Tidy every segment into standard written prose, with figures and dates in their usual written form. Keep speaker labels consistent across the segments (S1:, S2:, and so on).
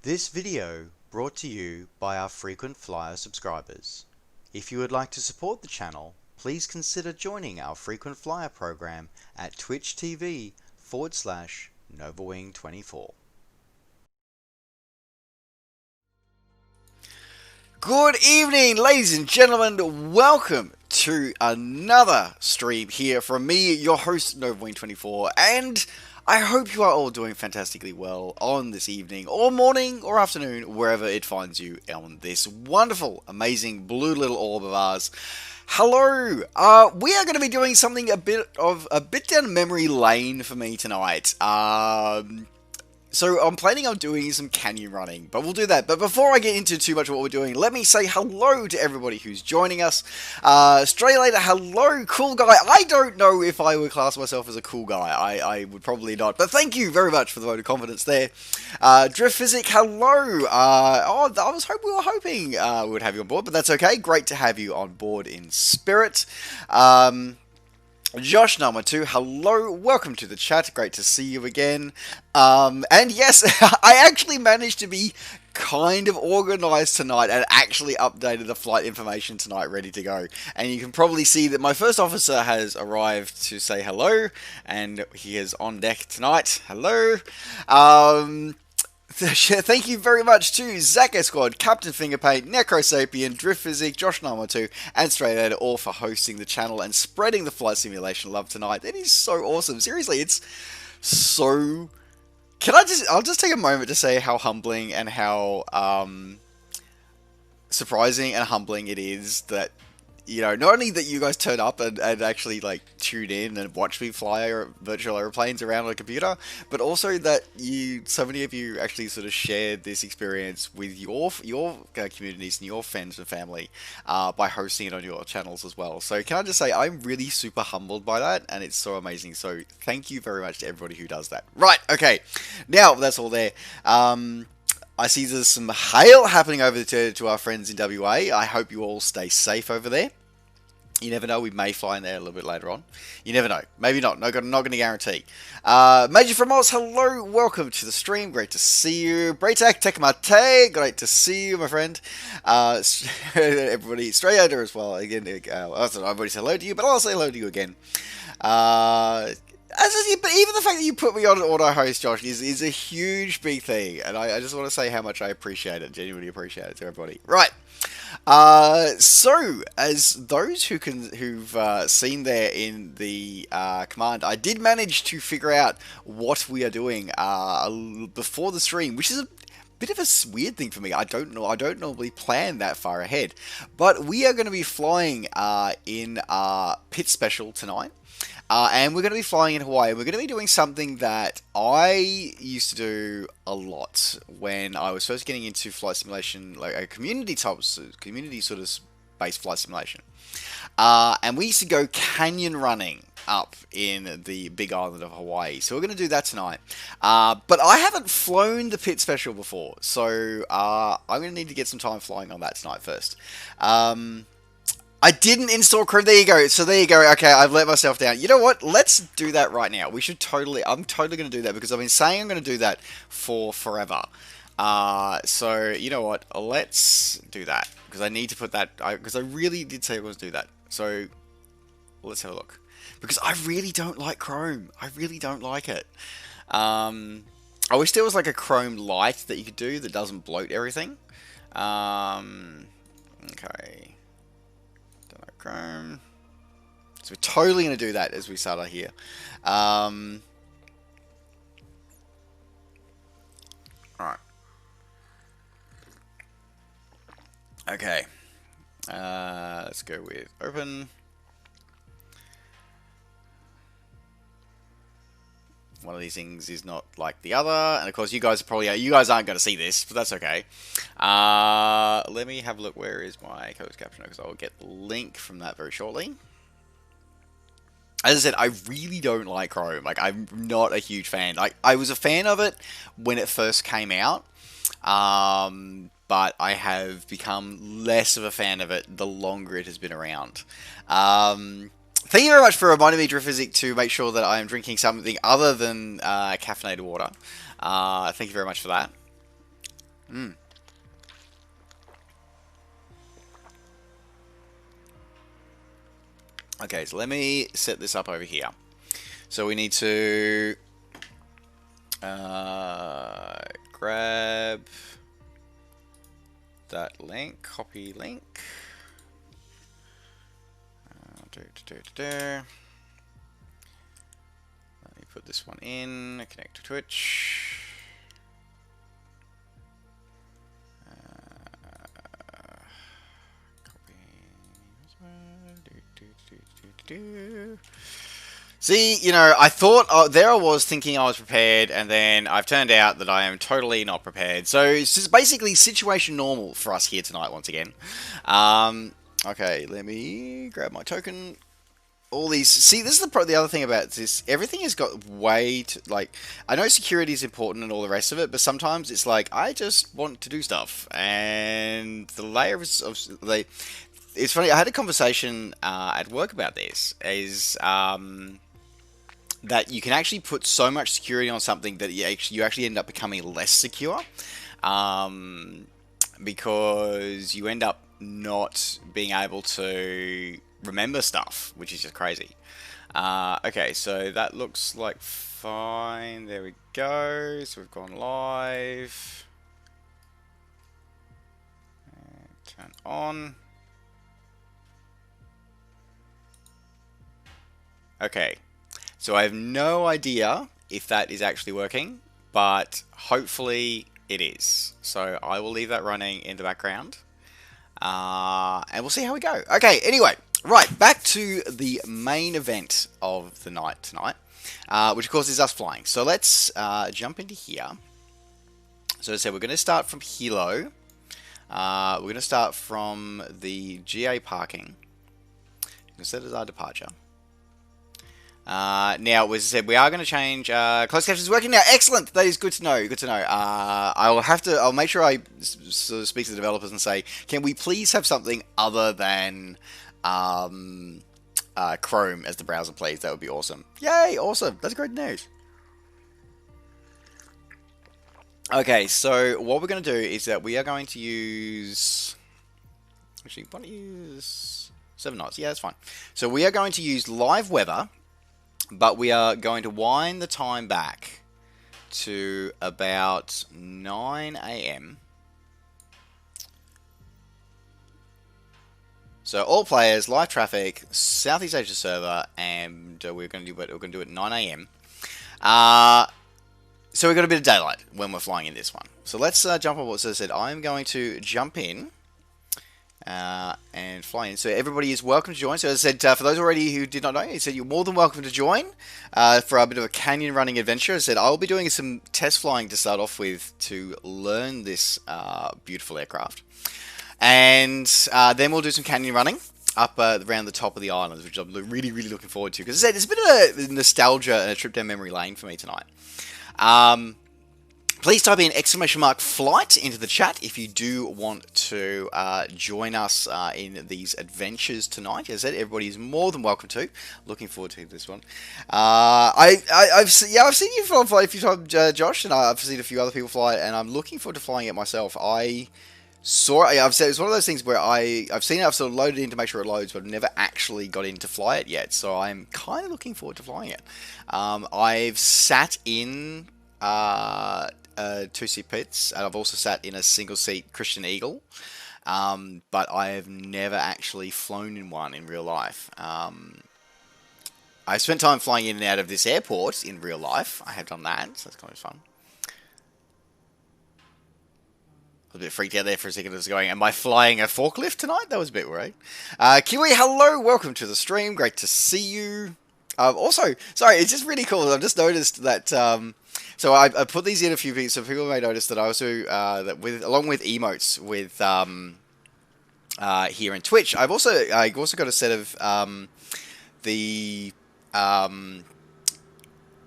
S1: This video brought to you by our frequent flyer subscribers. If you would like to support the channel, please consider joining our frequent flyer program at twitch.tv/NovaWing24.
S2: Good evening, ladies and gentlemen. Welcome to another stream here from me, your host, NovaWing24, and I hope you are all doing fantastically well on this evening, or morning, or afternoon, wherever it finds you on this wonderful, amazing blue little orb of ours. Hello! We are going to be doing something a bit down memory lane for me tonight. So I'm planning on doing some canyon running, but we'll do that. But before I get into too much of what we're doing, let me say hello to everybody who's joining us. Straight later, hello, cool guy. I don't know if I would class myself as a cool guy. I would probably not. But thank you very much for the vote of confidence there. Drift Physic, hello. I was hoping we would have you on board, but that's okay. Great to have you on board in spirit. Josh number 2, hello, welcome to the chat, great to see you again. And yes, I actually managed to be kind of organised tonight and actually updated the flight information tonight, ready to go. And you can probably see that my first officer has arrived to say hello, and he is on deck tonight. Hello. Thank you very much to Zach Squad, Captain Fingerpaint, Necrosapien, Drift Physic, Josh Number 2, and Straight Out all for hosting the channel and spreading the flight simulation love tonight. It is so awesome. Seriously, it's so... I'll just take a moment to say how humbling and how surprising and humbling it is that, you know, not only that you guys turn up and actually, like, tune in and watch me fly virtual aeroplanes around on a computer, but also that so many of you actually sort of shared this experience with your communities and your friends and family by hosting it on your channels as well. So can I just say, I'm really super humbled by that, and it's so amazing. So thank you very much to everybody who does that. Right, okay. Now, that's all there. I see there's some hail happening over to our friends in WA. I hope you all stay safe over there. You never know, we may fly in there a little bit later on. You never know. Maybe not. Not going to guarantee. Major from Oz, hello. Welcome to the stream. Great to see you. Braytak Tekmate, great to see you, my friend. Everybody, straight out there as well. Again, I've already said hello to you, but I'll say hello to you again. But even the fact that you put me on an auto host, Josh, is a huge big thing, and I just want to say how much I appreciate it, genuinely appreciate it to everybody. Right. So as those who've seen there in the command, I did manage to figure out what we are doing before the stream, which is a bit of a weird thing for me. I don't normally plan that far ahead, but we are going to be flying in Pit Special tonight. And we're going to be flying in Hawaii. We're going to be doing something that I used to do a lot when I was first getting into flight simulation, like a community sort of based flight simulation. And we used to go canyon running up in the big island of Hawaii. So we're going to do that tonight. But I haven't flown the Pit Special before, so I'm going to need to get some time flying on that tonight first. I didn't install Chrome. There you go. So there you go. Okay, I've let myself down. You know what? Let's do that right now. I'm totally going to do that because I've been saying I'm going to do that for forever. So you know what? Let's do that because I need to put that. Because I really did say I was going to do that. So let's have a look. Because I really don't like Chrome. I really don't like it. I wish there was like a Chrome Lite that you could do that doesn't bloat everything. Okay. Chrome. So we're totally going to do that as we start out here. Alright. Okay. Let's go with open. One of these things is not like the other, and of course you guys aren't going to see this, but that's okay. Let me have a look. Where is my closed captioner? Because I will get the link from that very shortly. As I said, I really don't like Chrome. Like, I'm not a huge fan. Like, I was a fan of it when it first came out, but I have become less of a fan of it the longer it has been around. Thank you very much for reminding me, Drift Physic, to make sure that I am drinking something other than caffeinated water. Thank you very much for that. Mm. Okay, so let me set this up over here. So we need to grab that link, copy link. Let me put this one in, connect to Twitch. See, you know, I thought, there I was thinking I was prepared, and then I've turned out that I am totally not prepared. So it's just basically situation normal for us here tonight once again. Okay, let me grab my token. All these, see, this is the other thing about this. Everything has got way to, like, I know security is important and all the rest of it, but sometimes it's like, I just want to do stuff, and the layers of, like, it's funny, I had a conversation at work about this, is that you can actually put so much security on something that you actually end up becoming less secure, because you end up not being able to remember stuff, which is just crazy. Okay, so that looks like fine. There we go. So we've gone live. And turn on. Okay, so I have no idea if that is actually working, but hopefully it is. So I will leave that running in the background, and we'll see how we go. Okay, anyway, right, back to the main event of the night tonight, which of course is us flying. So let's jump into here. So as I said, we're going to start from Hilo. We're going to start from the GA parking. Set as our departure. Now, as I said, we are going to change. Closed captions working now. Excellent. That is good to know. Good to know. I'll make sure I sort of speak to the developers and say, can we please have something other than Chrome as the browser, please? That would be awesome. Yay! Awesome. That's great news. Okay, so what we're going to do is that we are going to use. Actually, why don't you use 7 knots? Yeah, that's fine. So we are going to use live weather. But we are going to wind the time back to about 9 a.m. So all players, live traffic, Southeast Asia server, and we're going to do it at 9 a.m. So we've got a bit of daylight when we're flying in this one. So let's jump on what said. I'm going to jump in. And fly in. So everybody is welcome to join. So as I said, for those already who did not know, he said you're more than welcome to join for a bit of a canyon running adventure. As I said, I'll be doing some test flying to start off with to learn this beautiful aircraft. And then we'll do some canyon running up around the top of the island, which I'm really, really looking forward to. Because as I said, it's a bit of a nostalgia and a trip down memory lane for me tonight. Please type in !flight into the chat if you do want to join us in these adventures tonight. As I said, everybody is more than welcome to. Looking forward to this one. I've seen you fly a few times, Josh, and I've seen a few other people fly it, and I'm looking forward to flying it myself. I've said it's one of those things where I've seen it, I've sort of loaded in to make sure it loads, but I've never actually got in to fly it yet. So I'm kind of looking forward to flying it. I've sat in 2-seat pits, and I've also sat in a single-seat Christian Eagle, but I have never actually flown in one in real life. I spent time flying in and out of this airport in real life. I have done that, so that's kind of fun. I was a bit freaked out there for a second. I was going, am I flying a forklift tonight? That was a bit worried. Kiwi, hello, welcome to the stream. Great to see you. Also, sorry, it's just really cool. I've just noticed that. So I put these in a few people, so people may notice that I also along with emotes with here in Twitch. I also got a set of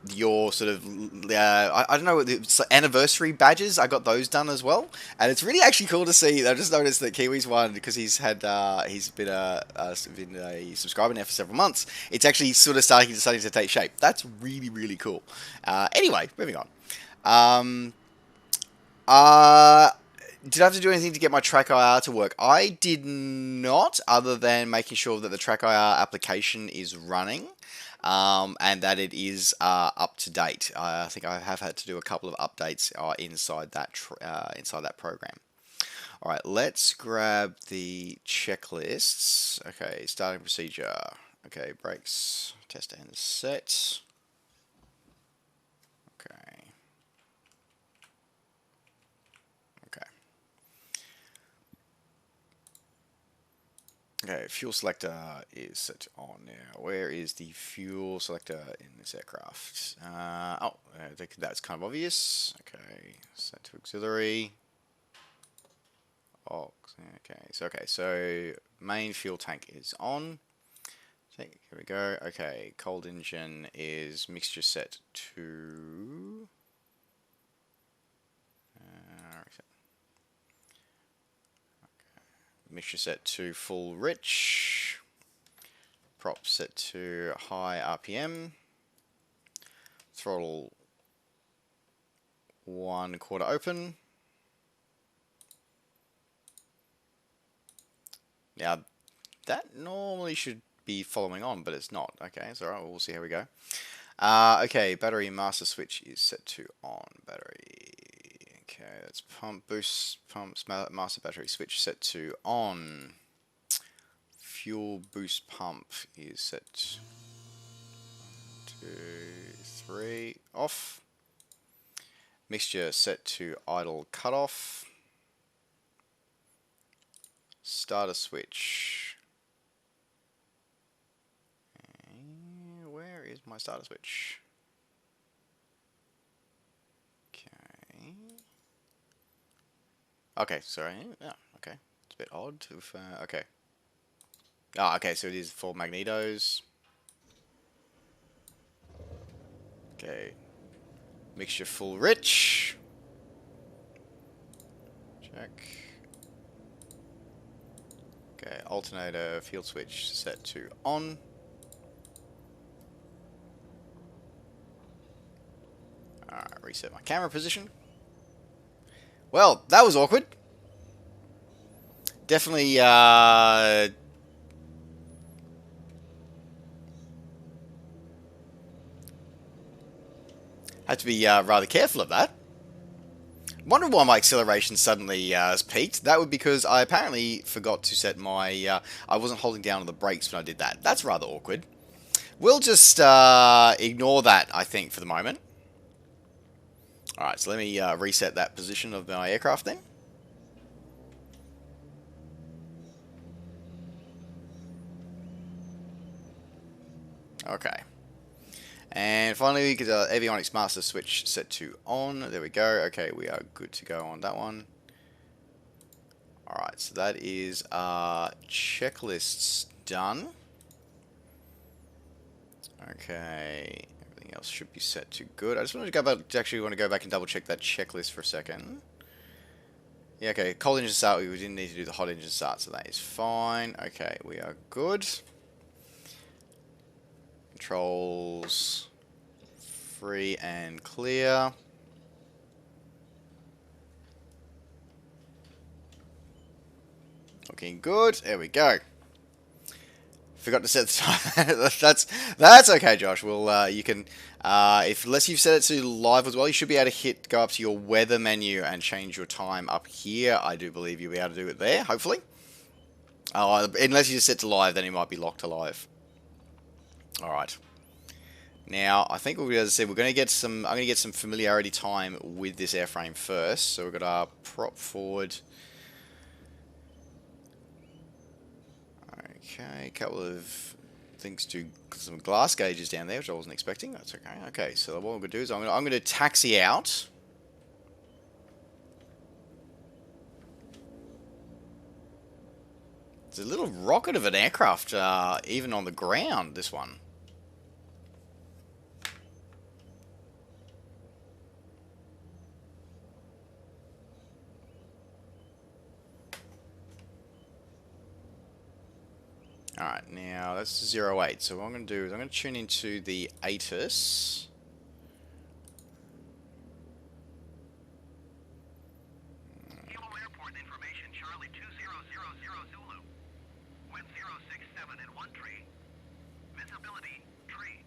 S2: your sort of I don't know, anniversary badges. I got those done as well, and it's really actually cool to see. I just noticed that Kiwi's one, because he's been a subscriber now for several months. It's actually sort of starting to take shape. That's really, really cool. Anyway, moving on. did I have to do anything to get my track IR to work? I did not, other than making sure that the track IR application is running. And that it is up to date. I think I have had to do a couple of updates inside that program. All right, let's grab the checklists. Okay, starting procedure. Okay, brakes, test and set. Okay. Okay. Okay, fuel selector is set on now. Where is the fuel selector in this aircraft? I think that's kind of obvious. Okay, set to auxiliary. Oh, so main fuel tank is on. Here we go. Okay, cold engine is mixture set to. Mixture set to full rich. Prop set to high RPM. Throttle 1/4 open. Now, that normally should be following on, but it's not. Okay, it's alright, we'll see how we go. Okay, battery master switch is set to on. Battery. Okay, that's pumps, master battery switch set to on. Fuel boost pump is set 1, 2, 3 off. Mixture set to idle cutoff. Starter switch. Where is my starter switch? Okay, sorry. Oh, okay. It's a bit odd. Okay. Okay, so it is for magnetos. Okay. Mixture full rich. Check. Okay, alternator field switch set to on. Alright, reset my camera position. Well, that was awkward. Definitely, had to be rather careful of that. Wonder why my acceleration suddenly has peaked. That would be because I apparently forgot to set my... I wasn't holding down on the brakes when I did that. That's rather awkward. We'll just ignore that, I think, for the moment. Alright, so let me reset that position of my aircraft then. Okay. And finally, we get the avionics master switch set to on. There we go. Okay, we are good to go on that one. Alright, so that is checklists done. Okay, everything else should be set to good. I just wanted to go back, actually want to go back and double check that checklist for a second. Yeah, okay, cold engine start, we didn't need to do the hot engine start, so that is fine. Okay, we are good. Controls, free and clear. Looking good, there we go. Forgot to set the time. that's okay, Josh. Well, you can, unless you've set it to live as well, you should be able to go up to your weather menu and change your time up here. I do believe you'll be able to do it there, hopefully. Unless you just set to live, then it might be locked to live. All right. Now, I think as I said, I'm going to get some familiarity time with this airframe first. So we've got our prop forward. Okay, a couple of things to some glass gauges down there, which I wasn't expecting. That's okay. Okay, so what I'm going to do is I'm going to taxi out. It's a little rocket of an aircraft, even on the ground, this one. Alright, now that's 08. So what I'm going to do is I'm going to tune into the ATIS.
S3: Zulu. Wind 067 in one tree. Visibility, tree.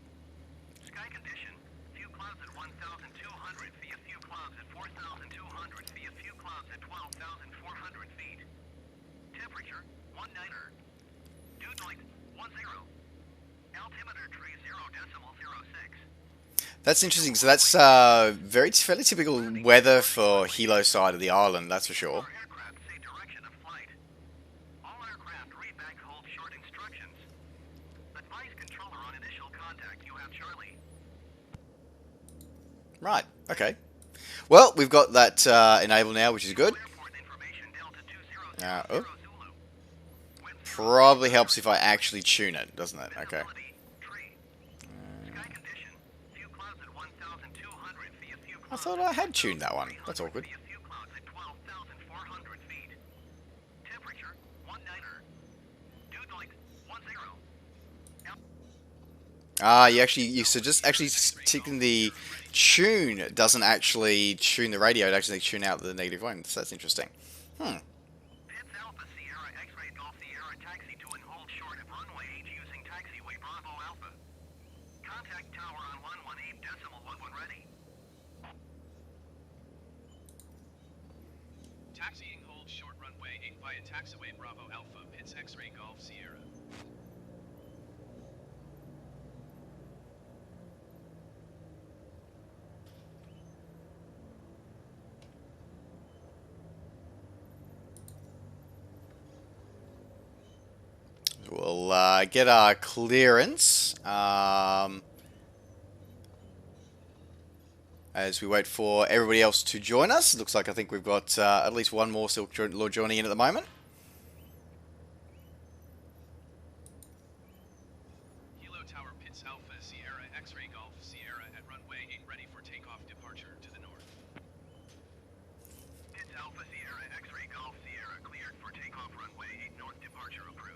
S3: Sky condition, few clouds at 1,200 feet, a few clouds at 4,200 feet, a few clouds at 12,400 feet. Temperature, 19er. Dew point, 10. Altimeter tree 0.06.
S2: That's interesting. So that's fairly typical weather for Hilo side of the island, that's for sure.
S3: Our aircraft say direction of flight. All aircraft read back hold short instructions. Advise controller on initial contact. You have Charlie.
S2: Right. Okay. Well, we've got that enabled now, which is good.
S3: Airport information Delta 200
S2: Oh.
S3: Zulu. Wind
S2: Probably helps if I actually tune it, doesn't it? Okay.
S3: visibility, tree. Sky condition, few clouds at 1,200 feet, a few
S2: I
S3: clouds
S2: thought I had tuned that one. That's awkward.
S3: feet, a few clouds at 12,400 feet. Temperature, 19er. Dew point, 10.
S2: You so just actually ticking the tune doesn't actually tune the radio, it actually tune out the negative one. So that's interesting.
S3: Pitts Alpha Sierra X-Ray Golf Sierra taxi to and hold short of runway H using taxiway Bravo Alpha. Contact tower on 118.11 ready.
S4: Taxiing hold short runway 8 via taxiway Bravo Alpha, Pitts X-Ray Golf Sierra.
S2: We'll get our clearance as we wait for everybody else to join us. Looks like I think we've got at least one more Silk Lord joining in at the moment.
S4: Hilo Tower Pitts Alpha Sierra X-Ray Golf Sierra at runway 8 ready for takeoff departure to the north.
S3: Pitts Alpha Sierra X-Ray Golf Sierra cleared for takeoff runway 8 north departure approved.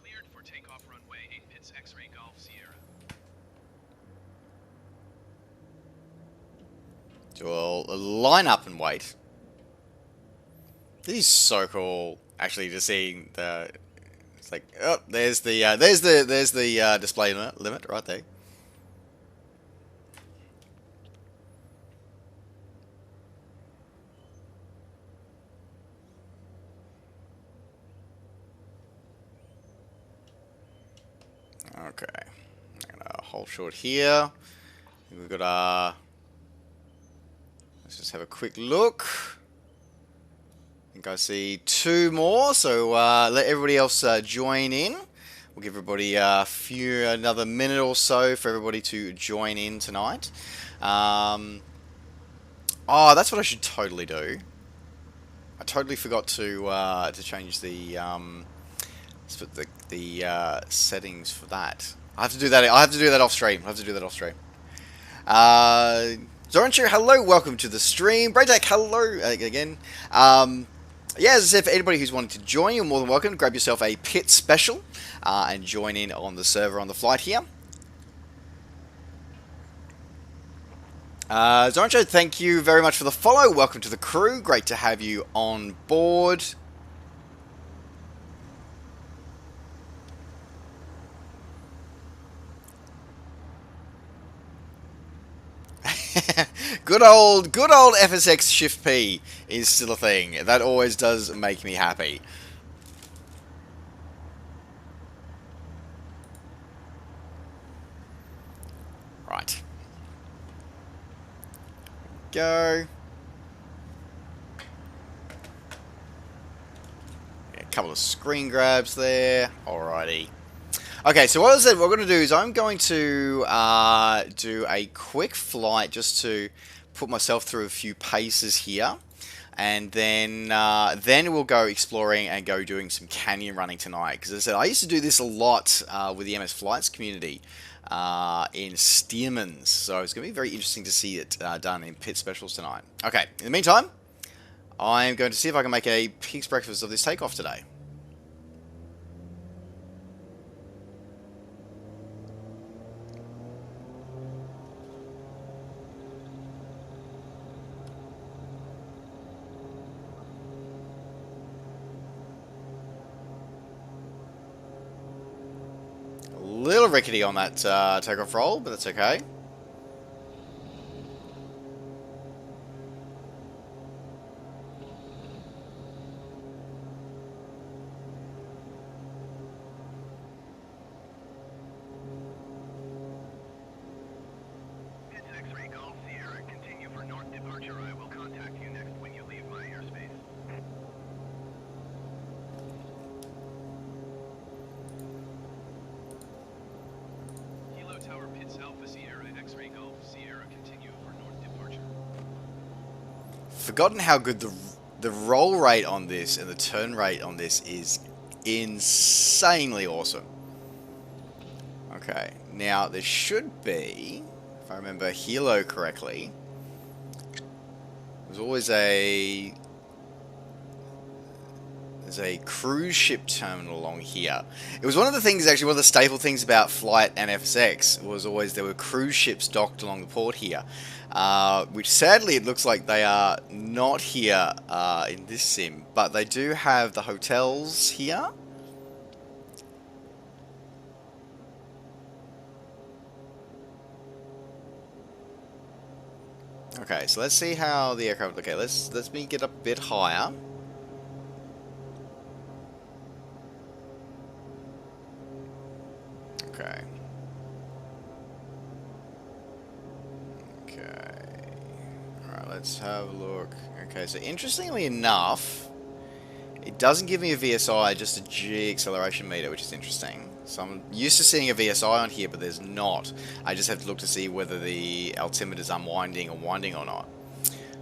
S4: Cleared for takeoff runway 8 Pitts X-Ray Golf Sierra.
S2: So we'll line up and wait. This is so cool, actually, just seeing the. It's like, oh, there's the display limit right there. Okay, I'm gonna hold short here. We've got our. Let's just have a quick look. I think I see two more, so let everybody else join in. We'll give everybody another minute or so for everybody to join in tonight. Oh, that's what I should totally do. I totally forgot to change the settings for that. I have to do that. I have to do that off stream. Zoranchu, hello, welcome to the stream. Braydeck, hello again. Yeah, as I said, for anybody who's wanting to join, you're more than welcome. Grab yourself a pit special and join in on the server on the flight here. Zorancho, thank you very much for the follow. Welcome to the crew. Great to have you on board. Good old FSX Shift P is still a thing. That always does make me happy. Right. Go. Yeah, a couple of screen grabs there. Alrighty. Okay, so what we're going to do is I'm going to do a quick flight just to put myself through a few paces here, and then we'll go exploring and go doing some canyon running tonight. Because as I said, I used to do this a lot with the MS Flights community in Stearman's, so it's going to be very interesting to see it done in pit specials tonight. Okay, in the meantime, I'm going to see if I can make a pig's breakfast of this takeoff today. little rickety on that takeoff roll, but that's okay.
S3: It's X-Ray Golf Sierra. Continue for north departure. I will contact you next when you leave my airspace.
S4: Kilo Tower Pits Alpha Sierra X-Ray Golf Sierra continue for north departure.
S2: Forgotten how good the roll rate on this and the turn rate on this is insanely awesome. Okay, now there should be, if I remember Hilo correctly, there's always there's a cruise ship terminal along here. It was one of the things, actually, one of the staple things about Flight and FSX was always there were cruise ships docked along the port here, which sadly it looks like they are not here in this sim, but they do have the hotels here. Okay, so let's see how the aircraft. Okay, let's me get a bit higher. Okay. Okay. Alright, let's have a look. Okay, so interestingly enough, it doesn't give me a VSI, just a G acceleration meter, which is interesting. So I'm used to seeing a VSI on here, but there's not. I just have to look to see whether the altimeter's unwinding or winding or not.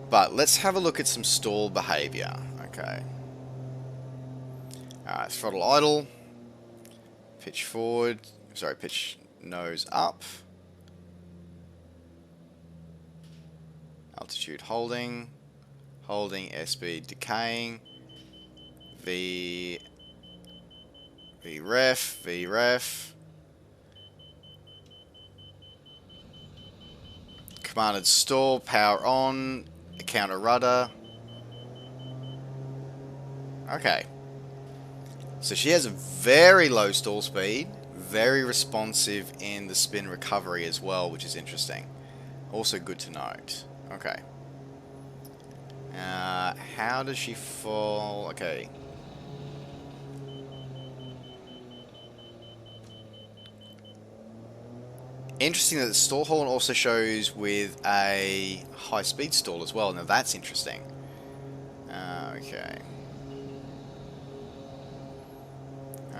S2: But let's have a look at some stall behavior. Okay. Alright, throttle idle. Pitch forward. Sorry, pitch nose up. Altitude holding. Holding, airspeed decaying. VREF. Commanded stall, power on, counter rudder. Okay. So she has a very low stall speed, very responsive in the spin recovery as well, which is interesting. Also good to note. Okay. How does she fall? Okay. Interesting that the stall horn also shows with a high speed stall as well. Now that's interesting. Okay.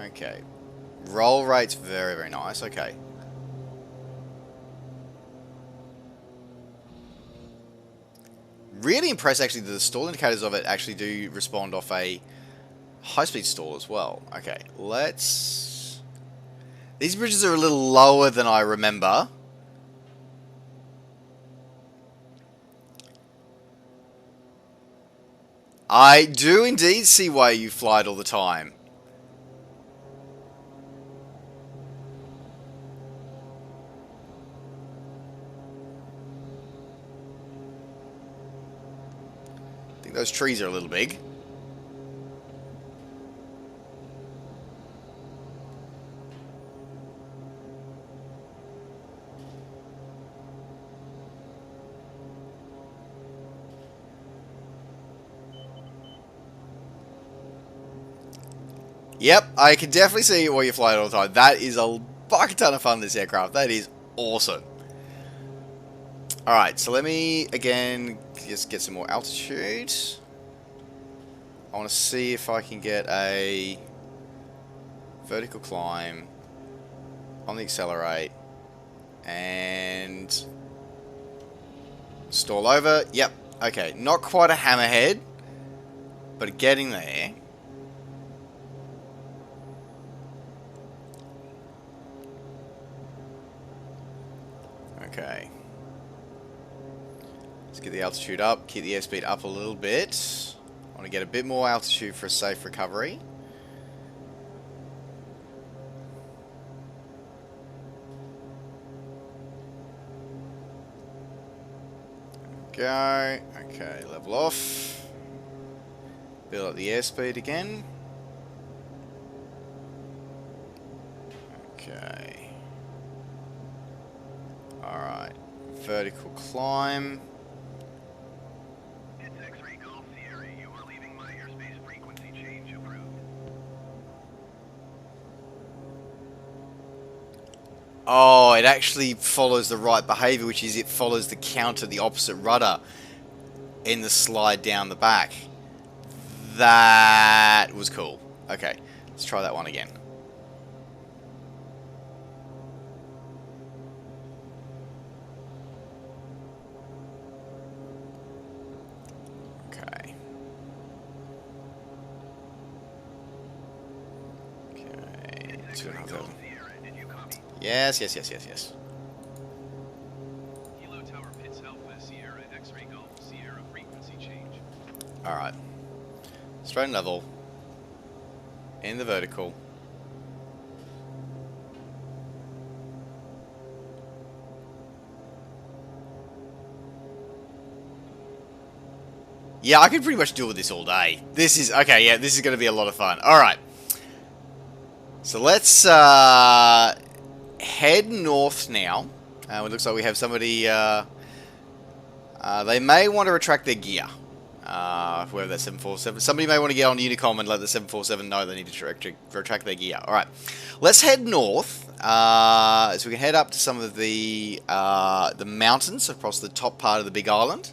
S2: Okay. Roll rate's very, very nice. Okay. Really impressed actually that the stall indicators of it actually do respond off a high speed stall as well. Okay, let's... These bridges are a little lower than I remember. I do indeed see why you fly it all the time. I think those trees are a little big. Yep, I can definitely see why you fly it all the time. That is a bucket ton of fun, this aircraft. That is awesome. Alright, so let me, again, just get some more altitude. I want to see if I can get a vertical climb on the accelerate and stall over. Yep, okay, not quite a hammerhead, but getting there. Okay. Let's get the altitude up, keep the airspeed up a little bit. I want to get a bit more altitude for a safe recovery. Go. Okay, level off. Build up the airspeed again. Okay. Alright. Vertical climb.
S3: It's X-ray Golf Sierra. You are leaving my airspace. Frequency change approved.
S2: Oh, it actually follows the right behavior, which is it follows the counter, the opposite rudder in the slide down the back. That was cool. Okay, let's try that one again. Okay. Okay, 2,500.
S3: Sierra, did you copy?
S2: Yes.
S4: Kilo Tower Pits Alpha Sierra X-ray Golf Sierra frequency change.
S2: Alright. Straight and level. In the vertical. Yeah, I could pretty much do with this all day. This is, okay, yeah, this is going to be a lot of fun. Alright. So let's head north now. It looks like we have somebody, they may want to retract their gear. Whoever that 747. Somebody may want to get on Unicom and let the 747 know they need to retract their gear. Alright. Let's head north. So we can head up to some of the mountains across the top part of the Big Island.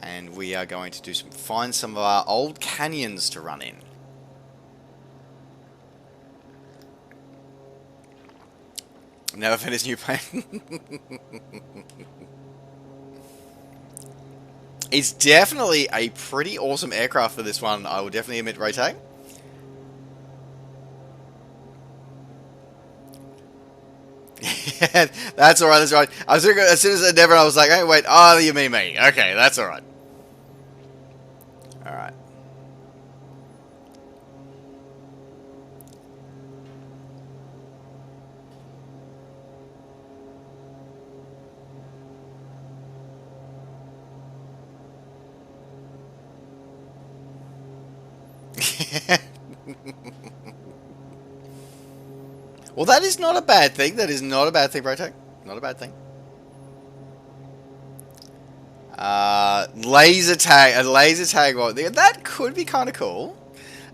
S2: And we are going to find some of our old canyons to run in. Never finished new plane. It's definitely a pretty awesome aircraft for this one, I will definitely admit, Rotate. That's alright, that's alright. As soon as I said Devon, I was like, hey, wait, oh, you mean me. Okay, that's alright. Alright. Well, that is not a bad thing. That is not a bad thing, Rotate. Not a bad thing. Laser tag. A laser tag. That could be kind of cool.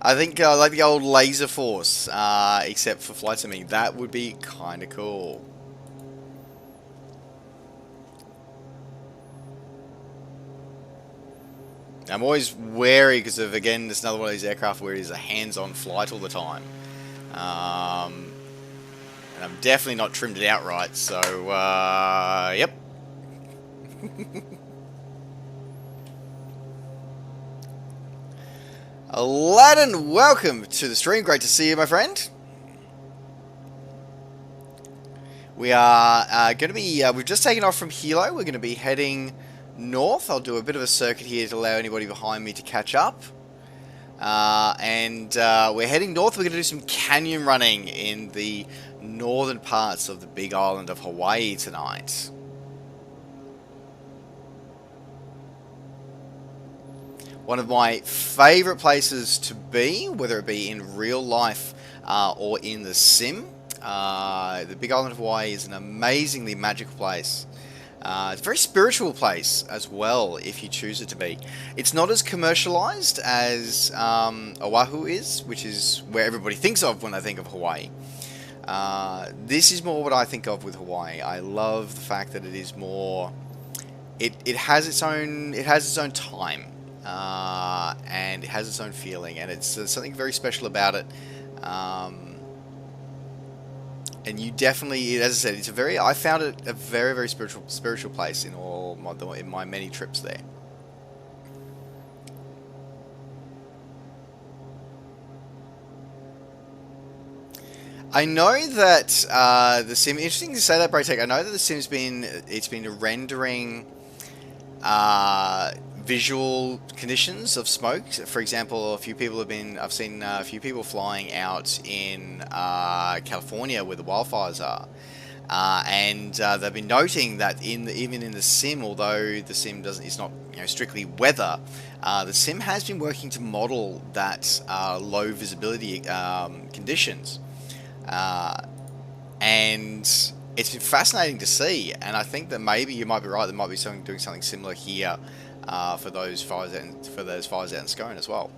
S2: I think like the old Laser Force, except for flight simming. That would be kind of cool. I'm always wary because of, again, there's another one of these aircraft where it is a hands-on flight all the time. And I'm definitely not trimmed it out right, so, yep. Aladdin, welcome to the stream. Great to see you, my friend. We are going to be, we've just taken off from Hilo. We're going to be heading north. I'll do a bit of a circuit here to allow anybody behind me to catch up. And we're heading north. We're going to do some canyon running in the northern parts of the big island of Hawaii tonight. One of my favorite places to be, whether it be in real life or in the sim. The big island of Hawaii is an amazingly magical place. It's a very spiritual place as well, if you choose it to be. It's not as commercialized as Oahu is, which is where everybody thinks of when they think of Hawaii. This is more what I think of with Hawaii. I love the fact that it is more. It has its own time, and it has its own feeling, and it's something very special about it. And you definitely, as I said, I found it a very, very spiritual place in my many trips there. I know that the sim. Interesting to say that, Braytech. I know that the sim's been rendering visual conditions of smoke. For example, I've seen a few people flying out in California where the wildfires are, and they've been noting that even in the sim, although the sim it's not strictly weather, the sim has been working to model that low visibility conditions, and it's been fascinating to see, and I think that maybe you might be right. There might be something doing something similar here for those fires out in Scone as well.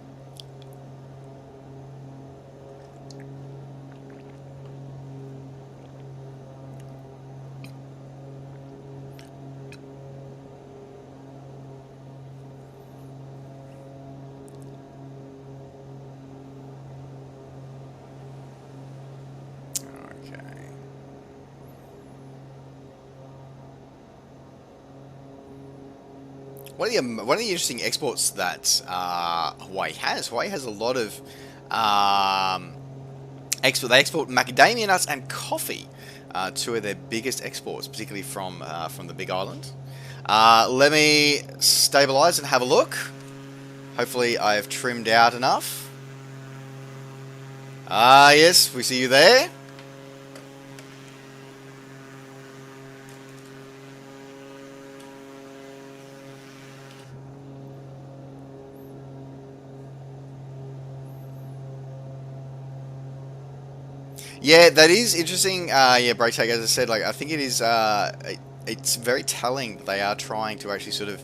S2: One of the interesting exports that Hawaii has a lot of they export macadamia nuts and coffee, two of their biggest exports, particularly from the Big Island. Let me stabilize and have a look. Hopefully I have trimmed out enough. Yes, we see you there. Yeah, that is interesting. Yeah, break take, as I said, like I think it is. It's very telling that they are trying to actually sort of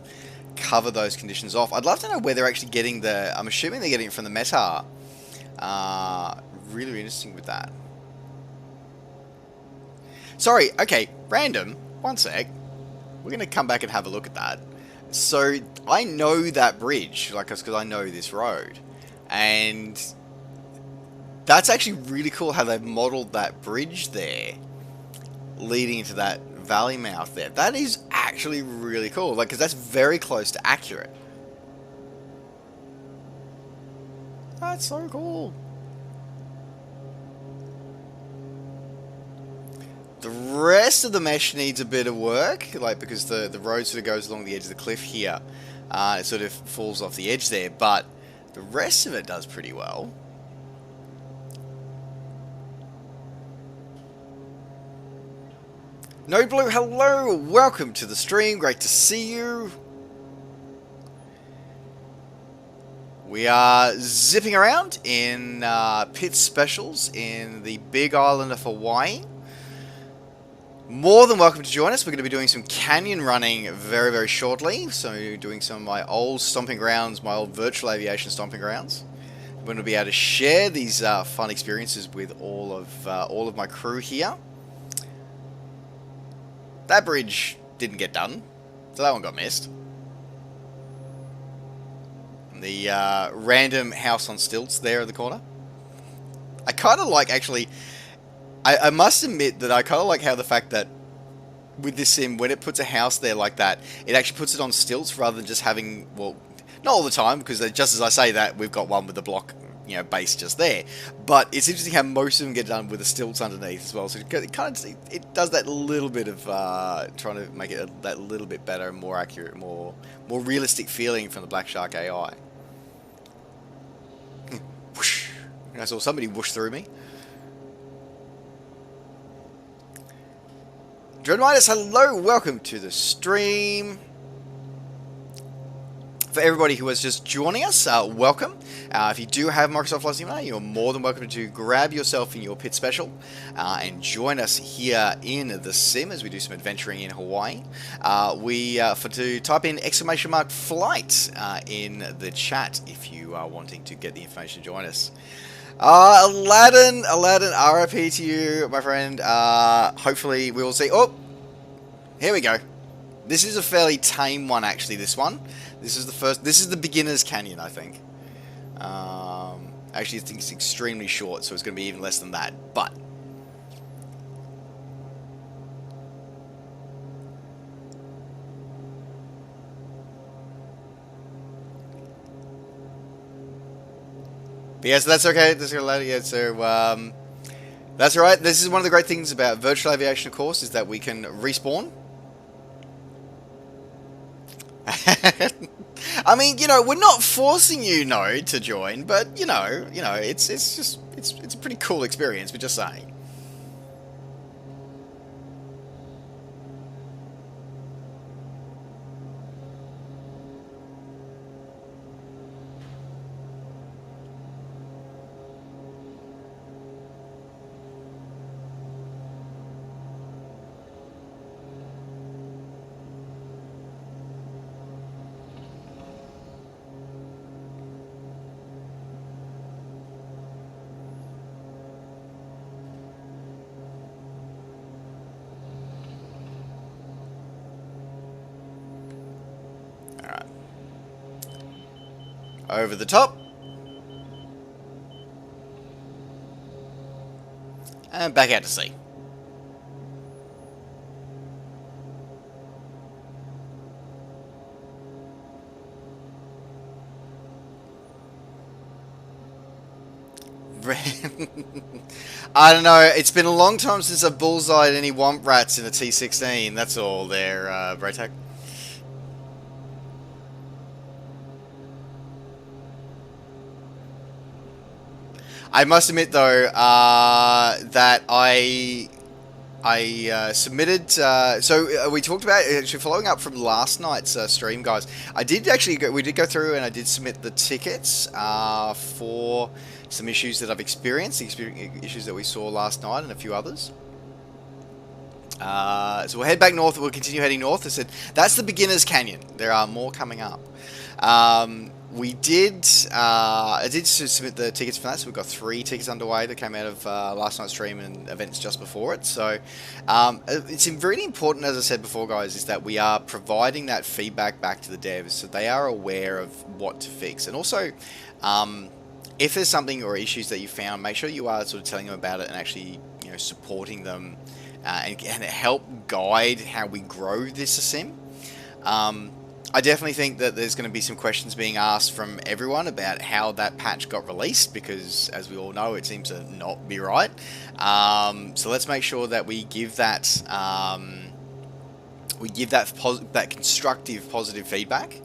S2: cover those conditions off. I'd love to know where they're actually getting the. I'm assuming they're getting it from the meta. Really interesting with that. Sorry. Okay, random. One sec. We're gonna come back and have a look at that. So I know that bridge, like, because I know this road, and that's actually really cool how they've modeled that bridge there, leading into that valley mouth there. That is actually really cool, like, because that's very close to accurate. That's so cool. The rest of the mesh needs a bit of work, like, because the road sort of goes along the edge of the cliff here. It sort of falls off the edge there, but the rest of it does pretty well. No Blue, hello, welcome to the stream, great to see you. We are zipping around in pit specials in the Big Island of Hawaii. More than welcome to join us. We're going to be doing some canyon running very, very shortly. So doing some of my old stomping grounds, my old virtual aviation stomping grounds. I'm going to be able to share these fun experiences with all of my crew here. That bridge didn't get done, so that one got missed. And the random house on stilts there in the corner. I kind of like, actually, I must admit that I kind of like how the fact that with this sim, when it puts a house there like that, it actually puts it on stilts rather than just having, well, not all the time, because just as I say that, we've got one with the block, you know, base just there. But it's interesting how most of them get done with the stilts underneath as well. So it kind of, it does that little bit of trying to make it that little bit better, more accurate, more realistic feeling from the Black Shark AI. Whoosh! I saw somebody whoosh through me. Dreadmidas, hello, welcome to the stream. For everybody who is just joining us, welcome. If you do have Microsoft Flight Simulator, you're more than welcome to grab yourself in your pit special and join us here in the sim as we do some adventuring in Hawaii. To type in !flight in the chat if you are wanting to get the information to join us. Aladdin, RIP to you, my friend. Hopefully we will see. Oh, here we go. This is a fairly tame one, actually. This one. This is the first. This is the beginner's canyon, I think. Actually, I think it's extremely short, so it's going to be even less than that. But yeah, so that's okay. That's okay. Yeah, so that's all right. This is one of the great things about virtual aviation, of course, is that we can respawn. I mean, you know, we're not forcing you, no, to join, but you know, it's just it's a pretty cool experience. We're just saying. Alright. Over the top. And back out to sea. I don't know. It's been a long time since I've bullseyed any womp rats in a T16. That's all there, Braytag. I must admit though that I submitted. We talked about actually following up from last night's stream, guys. I did actually we did go through and I did submit the tickets for some issues that I've experienced, the issues that we saw last night, and a few others. So we'll head back north. We'll continue heading north. I said that's the beginner's canyon. There are more coming up. We did. I did submit the tickets for that, so we've got 3 tickets underway that came out of last night's stream and events just before it. So it's really important, as I said before, guys, is that we are providing that feedback back to the devs so they are aware of what to fix, and also if there's something or issues that you found, make sure you are sort of telling them about it and actually supporting them and help guide how we grow this sim. I definitely think that there's going to be some questions being asked from everyone about how that patch got released, because as we all know, it seems to not be right. So let's make sure that we give that that constructive, positive feedback,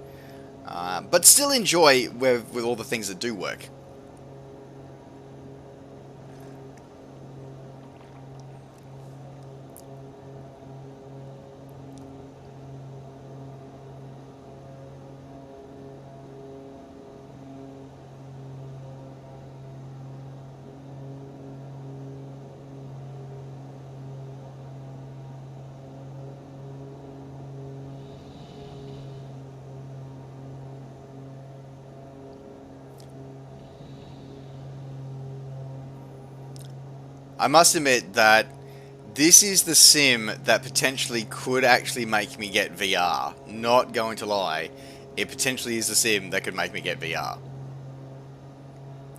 S2: but still enjoy with all the things that do work. I must admit that this is the sim that potentially could actually make me get VR. Not going to lie, it potentially is the sim that could make me get VR.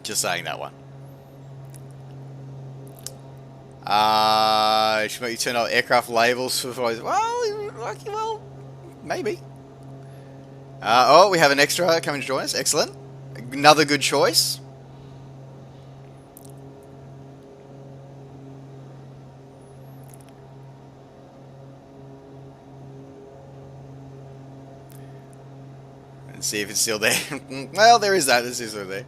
S2: Just saying that one. Should make you turn off aircraft labels for voice. Well, maybe. Oh, we have an extra coming to join us. Excellent. Another good choice. See if it's still there. Well, there is that. This is still there.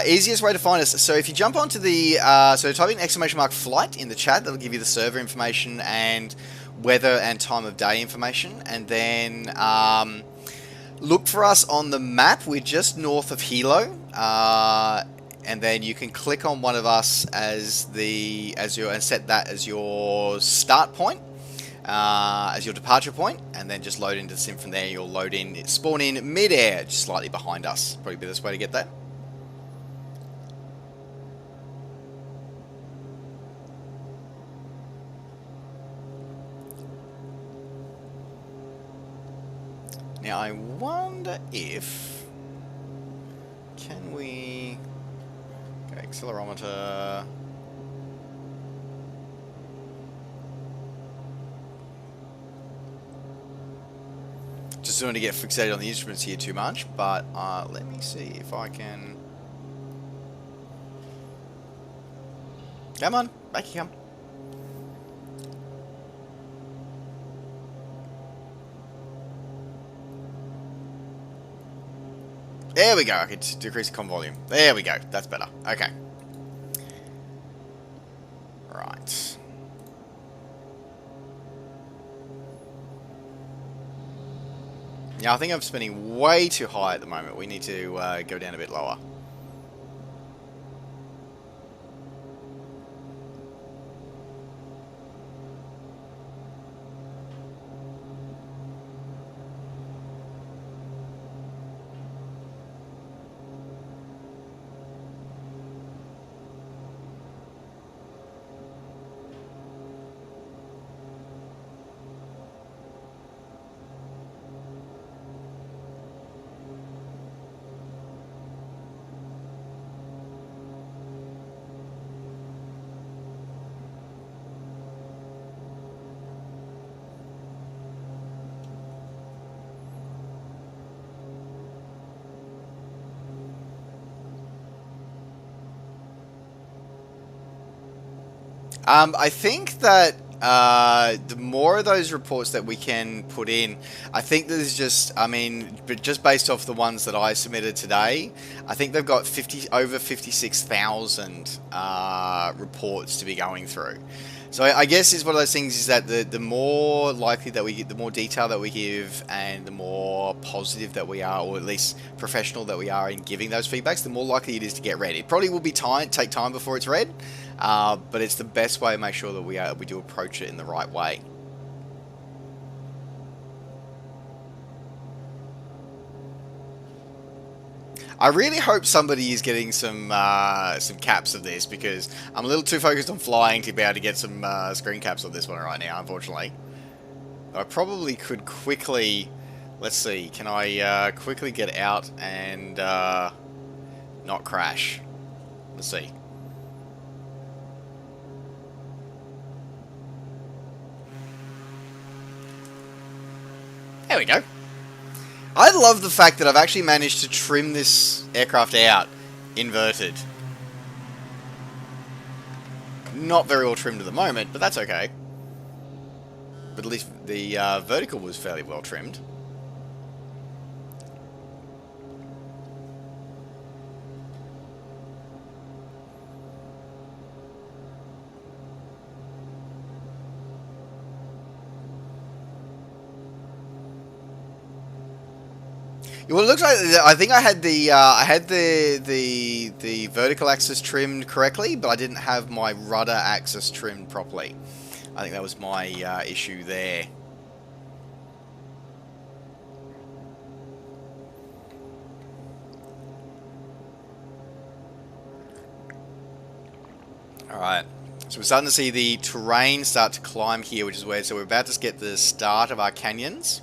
S2: Easiest way to find us. So if you jump onto the... so type in !flight in the chat. That'll give you the server information and weather and time of day information. And then look for us on the map. We're just north of Hilo. And then you can click on one of us and set that as your start point. As your departure point, and then just load into the sim from there. You'll spawn in mid-air, just slightly behind us. Probably the best way to get that. Now I wonder if can we go accelerometer. Just don't want to get fixated on the instruments here too much, but let me see if I can... Come on, back you come. There we go, I could decrease the comm volume. There we go, that's better. Okay. Right. Yeah, I think I'm spinning way too high at the moment. We need to go down a bit lower. I think that the more of those reports that we can put in, I think there's just, I mean, but just based off the ones that I submitted today, I think they've got over 56,000 reports to be going through. So I guess it's one of those things is that the more likely that we get, the more detail that we give, and the more positive that we are, or at least professional that we are in giving those feedbacks, the more likely it is to get read. It probably will be take time before it's read, but it's the best way to make sure that we do approach it in the right way. I really hope somebody is getting some caps of this, because I'm a little too focused on flying to be able to get some screen caps of this one right now, unfortunately. I probably could quickly, let's see, can I quickly get out and not crash? Let's see. There we go. I love the fact that I've actually managed to trim this aircraft out inverted. Not very well trimmed at the moment, but that's okay. But at least the vertical was fairly well trimmed. Well, it looks like I think I had the vertical axis trimmed correctly, but I didn't have my rudder axis trimmed properly. I think that was my issue there. All right, so we're starting to see the terrain start to climb here, which is where, so we're about to get the start of our canyons.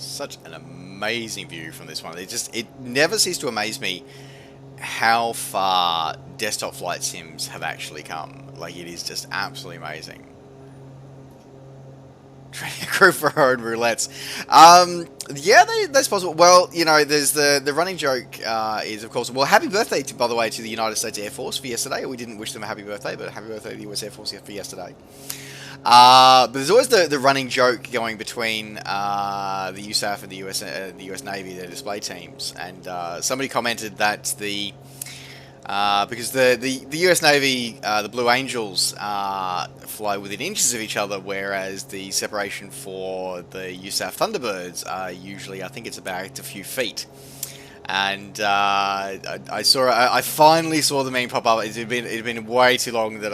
S2: Such an amazing view from this one. It never ceases to amaze me how far desktop flight sims have actually come. Like, it is just absolutely amazing. Training a crew for her own roulettes. Yeah, that's possible. Well, you know, there's the running joke is, of course, well, happy birthday, by the way, to the United States Air Force for yesterday. We didn't wish them a happy birthday, but happy birthday to the US Air Force for yesterday. But there's always the running joke going between the USAF and the US Navy, their display teams, and somebody commented that because the US Navy, the Blue Angels, fly within inches of each other, whereas the separation for the USAF Thunderbirds are usually, I think it's about a few feet. And I finally saw the meme pop up. It had been way too long that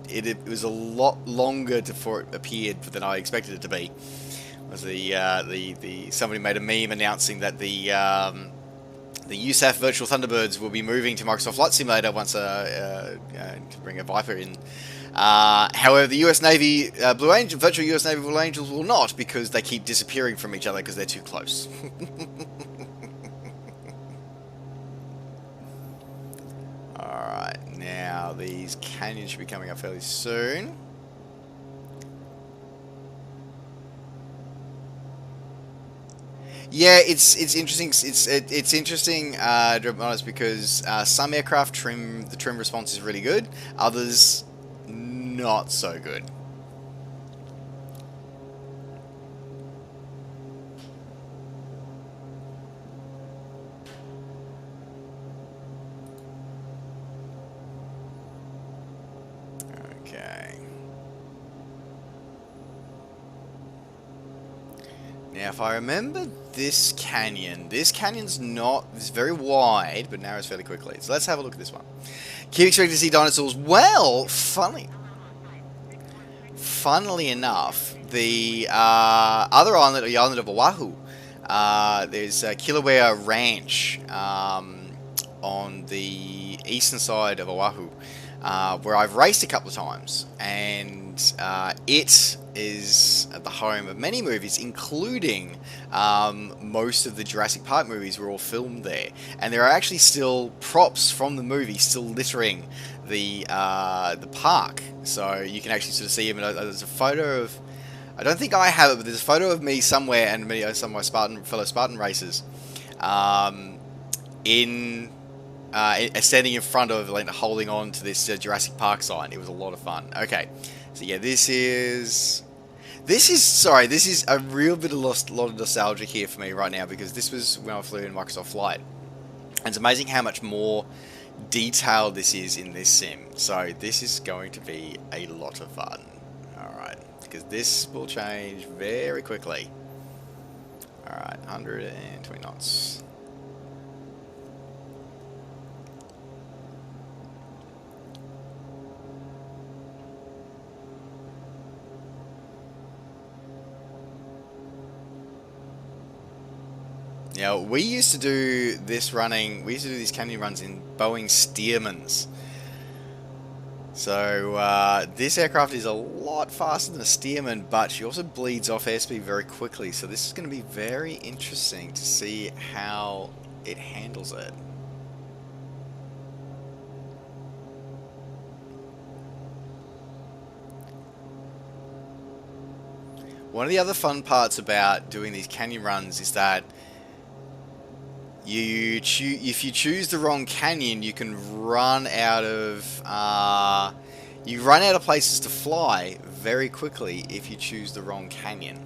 S2: it was a lot longer before it appeared than I expected it to be. Was somebody made a meme announcing that the USAF Virtual Thunderbirds will be moving to Microsoft Flight Simulator once to bring a Viper in. However, the US Navy Virtual US Navy Blue Angels will not, because they keep disappearing from each other because they're too close. Alright, now these canyons should be coming up fairly soon. Yeah, it's interesting. It's interesting, to be honest, because some aircraft the trim response is really good, others not so good. Now, if I remember this canyon's it's very wide, but narrows fairly quickly. So let's have a look at this one. Keep expecting to see dinosaurs. Well, funnily enough, the other island, the island of Oahu, there's Kilauea Ranch on the eastern side of Oahu, where I've raced a couple of times, and and it is the home of many movies, including most of the Jurassic Park movies were all filmed there. And there are actually still props from the movie still littering the park, so you can actually sort of see them. There's a photo of, I don't think I have it, but there's a photo of me somewhere and some of my fellow Spartan racers in standing in front of, like, holding on to this Jurassic Park sign. It was a lot of fun. Okay, so yeah, this is a real bit of lot of nostalgia here for me right now, because this was when I flew in Microsoft Flight. And it's amazing how much more detailed this is in this sim. So this is going to be a lot of fun. Alright, because this will change very quickly. Alright, 120 knots. Now, we used to do these canyon runs in Boeing Stearmans. So, this aircraft is a lot faster than a Stearman, but she also bleeds off airspeed very quickly. So this is going to be very interesting to see how it handles it. One of the other fun parts about doing these canyon runs is that if you choose the wrong canyon, you can run out of places to fly very quickly if you choose the wrong canyon.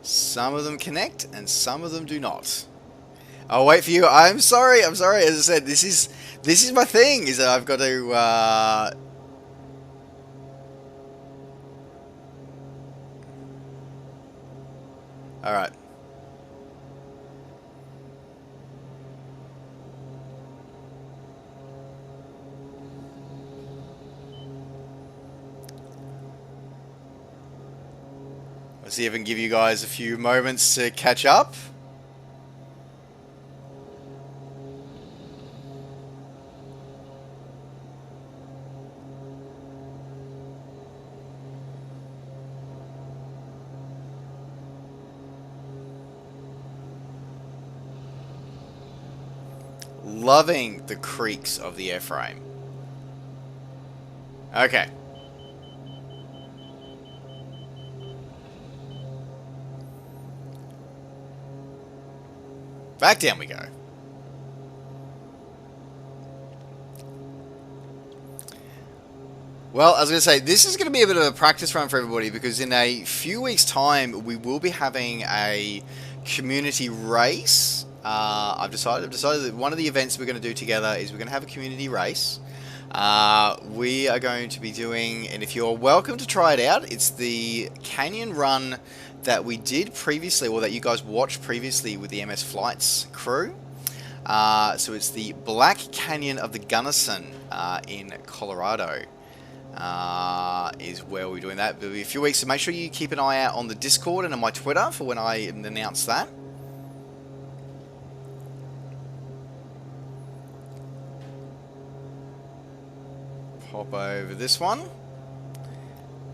S2: Some of them connect and some of them do not. I'll wait for you. I'm sorry. As I said, this is my thing, is that I've got to Alright. Let's see if I can give you guys a few moments to catch up. Loving the creaks of the airframe. Okay. Back down we go. Well, I was going to say, this is going to be a bit of a practice run for everybody, because in a few weeks' time, we will be having a community race. I've decided that one of the events we're going to do together is we're going to have a community race. We are going to be doing, and if you're welcome to try it out, it's the canyon run that we did previously, or that you guys watched previously with the MS Flights crew. So it's the Black Canyon of the Gunnison in Colorado. Is where we're doing that. It'll be a few weeks, so make sure you keep an eye out on the Discord and on my Twitter for when I announce that. Pop over this one.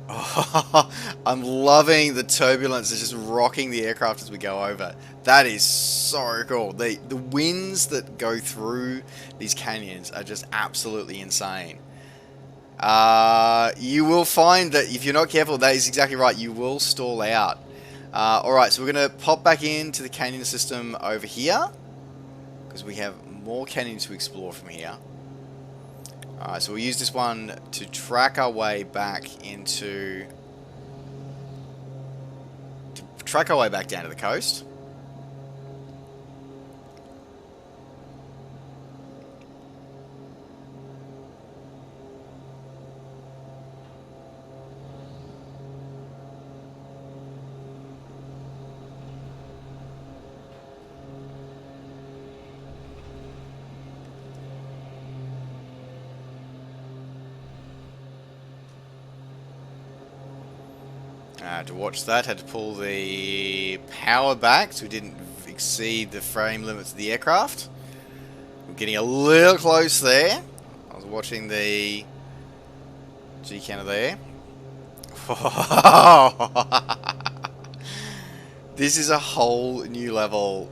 S2: Oh, I'm loving the turbulence. It's just rocking the aircraft as we go over. That is so cool. The winds that go through these canyons are just absolutely insane. You will find that if you're not careful, that is exactly right, you will stall out. Alright, so we're going to pop back into the canyon system over here, because we have more canyons to explore from here. Alright, so we'll use this one to track our way back into... down to the coast. To watch that, had to pull the power back so we didn't exceed the frame limits of the aircraft. We're getting a little close there. I was watching the G counter there. This is a whole new level.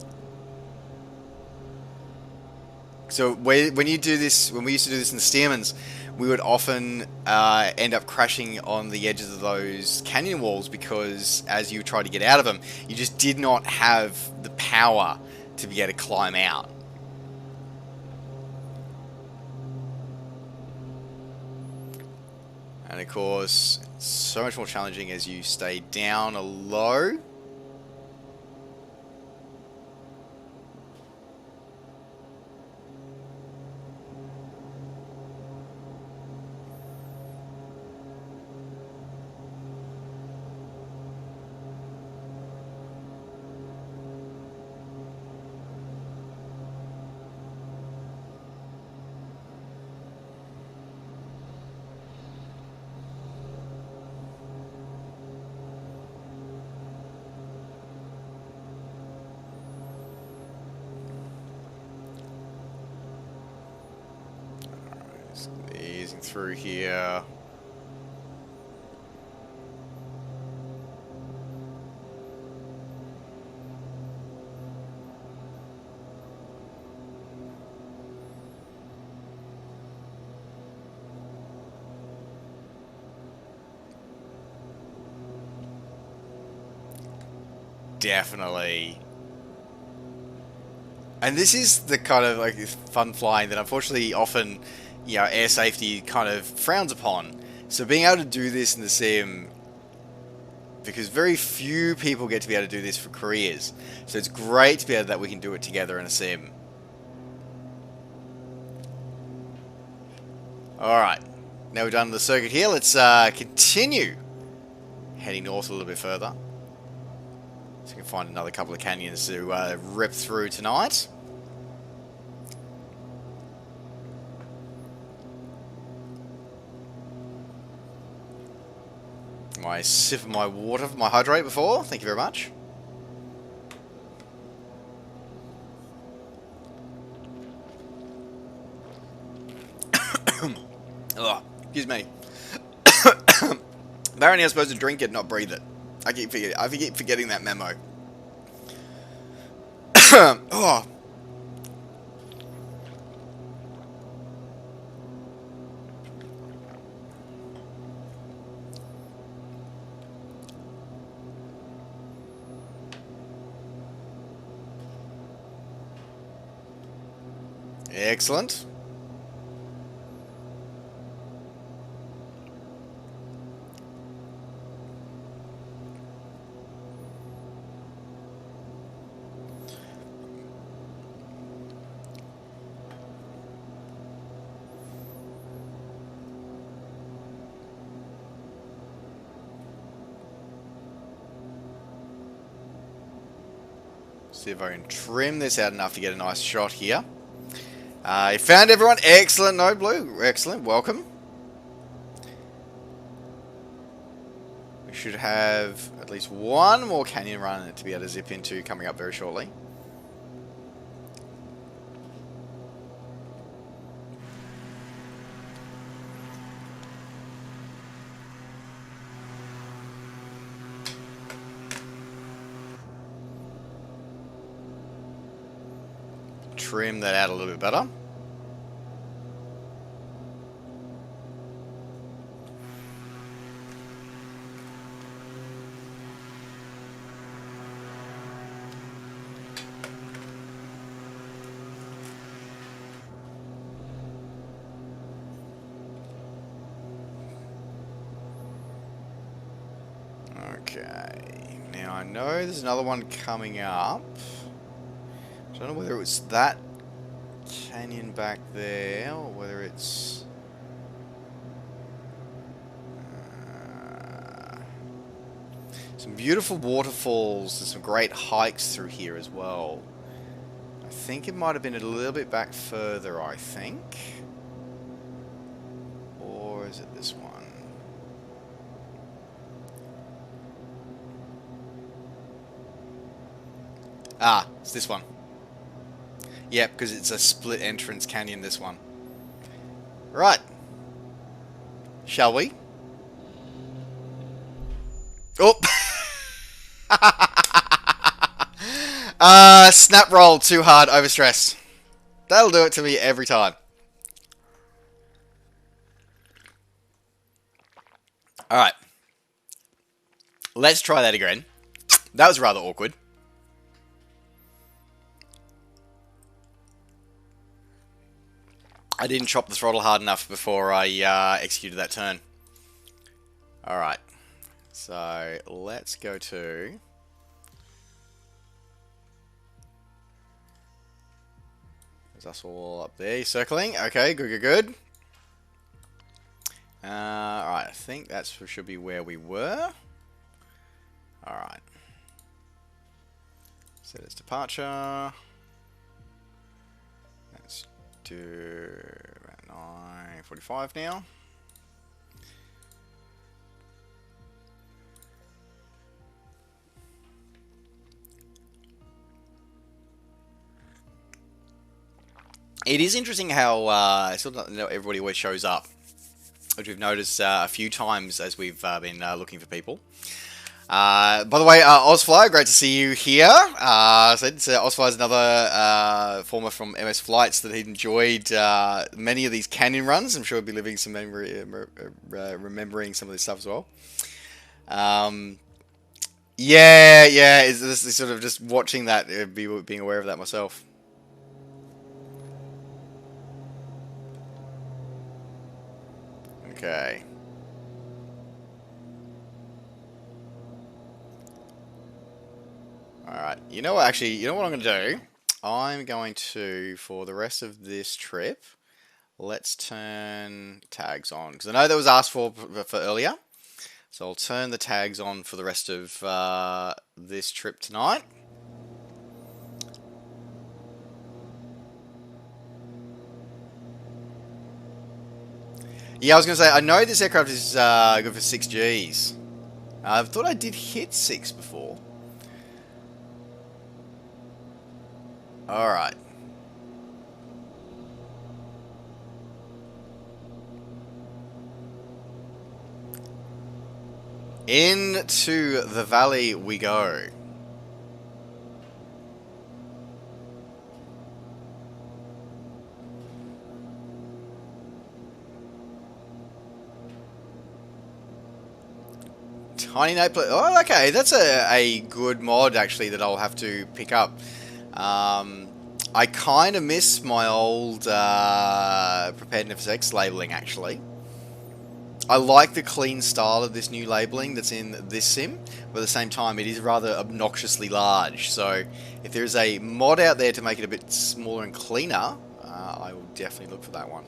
S2: So when you do this, when we used to do this in the Stearmans, we would often end up crashing on the edges of those canyon walls because as you tried to get out of them, you just did not have the power to be able to climb out. And of course, it's so much more challenging as you stay down a low. Easing through here. Definitely. And this is the kind of like fun flying that unfortunately often, you know, air safety kind of frowns upon. So being able to do this in the sim, because very few people get to be able to do this for careers. So it's great to be able that we can do it together in a sim. Alright, now we've done the circuit here, let's continue heading north a little bit further. So we can find another couple of canyons to rip through tonight. My sip of my water for my hydrate before, thank you very much. Oh, excuse me. Apparently I'm supposed to drink it, not breathe it. I keep forgetting that memo. Oh. Excellent. See if I can trim this out enough to get a nice shot here. You found everyone. Excellent, No Blue. Excellent. Welcome. We should have at least one more canyon run to be able to zip into coming up very shortly. Trim that out a little bit better. Okay, now I know there's another one coming up. I don't know whether it was that canyon back there or whether it's some beautiful waterfalls and some great hikes through here as well. I think it might have been a little bit back further, I think. Or is it this one? Ah, it's this one. Yep, because it's a split entrance canyon, this one. Right. Shall we? Oh! Snap roll too hard, overstress. That'll do it to me every time. Alright. Let's try that again. That was rather awkward. I didn't chop the throttle hard enough before I executed that turn. Alright. So, let's go to... There's us all up there circling. Okay, good, good, good. Alright, I think that should be where we were. Alright. Set its departure. Let's do about 9:45 now. It is interesting how sort of everybody always shows up, which we've noticed a few times as we've been looking for people. By the way, Ozfly, great to see you here. Ozfly is another former from MS Flights that he'd enjoyed many of these canyon runs. I'm sure he'll be living some memory, remembering some of this stuff as well. Yeah, it's sort of just watching that, being aware of that myself. Okay. Alright, you know what, actually, you know what I'm going to do? I'm going to, for the rest of this trip, let's turn tags on. Because I know that was asked for earlier. So I'll turn the tags on for the rest of this trip tonight. Yeah, I was going to say, I know this aircraft is good for 6 Gs. I thought I did hit 6 before. Alright. Into the valley we go. Tiny nameplate. Oh, okay. That's a good mod, actually, that I'll have to pick up. I kind of miss my old Preparedness X labeling, actually. I like the clean style of this new labeling that's in this sim, but at the same time, it is rather obnoxiously large. So, if there's a mod out there to make it a bit smaller and cleaner, I will definitely look for that one.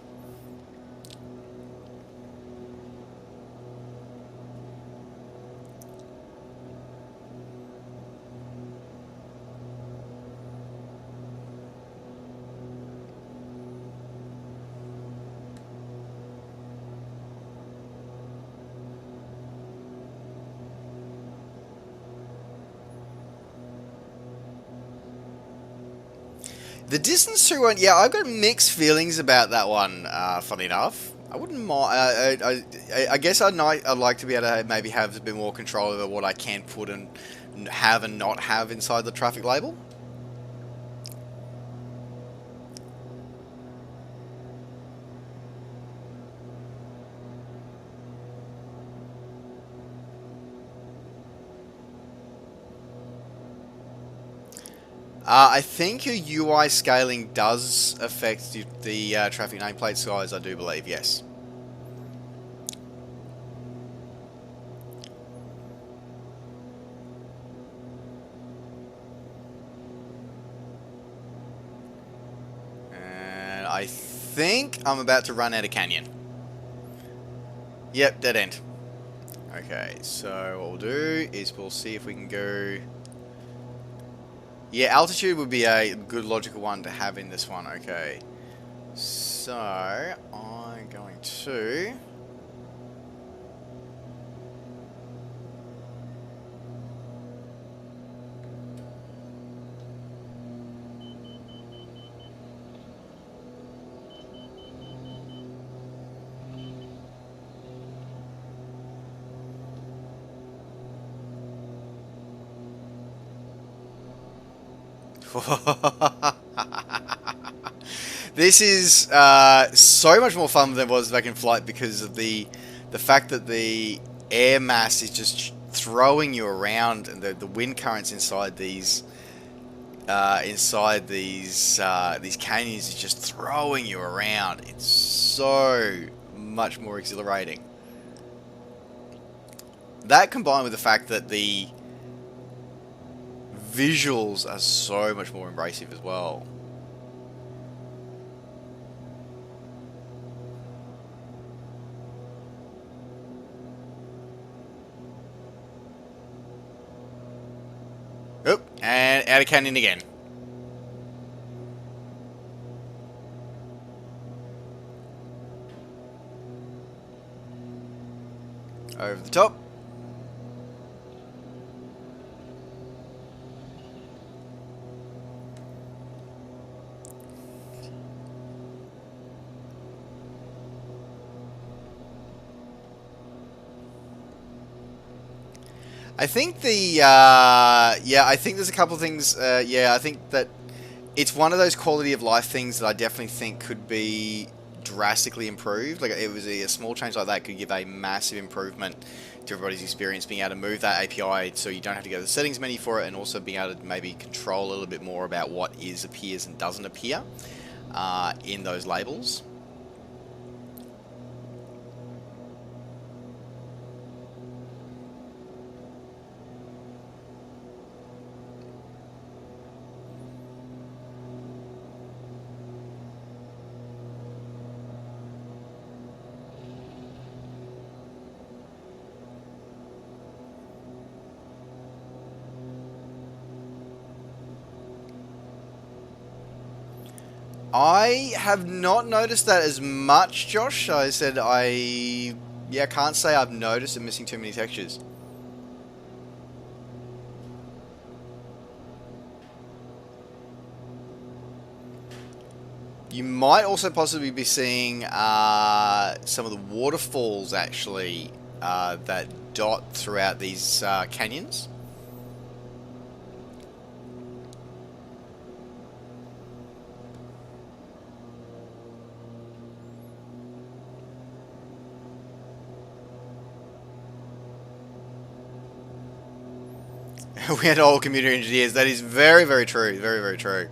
S2: The distance to one, yeah, I've got mixed feelings about that one. Funny enough, I wouldn't mind. I guess I'd like to be able to maybe have a bit more control over what I can put and have and not have inside the traffic label. I think your UI scaling does affect the traffic nameplate size, I do believe, yes. And I think I'm about to run out of canyon. Yep, dead end. Okay, so what we'll do is we'll see if we can go... Yeah, altitude would be a good logical one to have in this one. Okay. So, I'm going to... This is so much more fun than it was back in flight because of the fact that the air mass is just throwing you around, and the wind currents inside these canyons is just throwing you around. It's so much more exhilarating. That combined with the fact that the visuals are so much more embracive as well. Oh, and out of canyon again. Over the top. I think I think there's a couple of things. I think that it's one of those quality of life things that I definitely think could be drastically improved. Like, it was a small change like that could give a massive improvement to everybody's experience, being able to move that API so you don't have to go to the settings menu for it, and also being able to maybe control a little bit more about what appears and doesn't appear in those labels. I have not noticed that as much, Josh. I said I can't say I've noticed it missing too many textures. You might also possibly be seeing some of the waterfalls actually that dot throughout these canyons. We had all computer engineers. That is very, very true. Very, very true.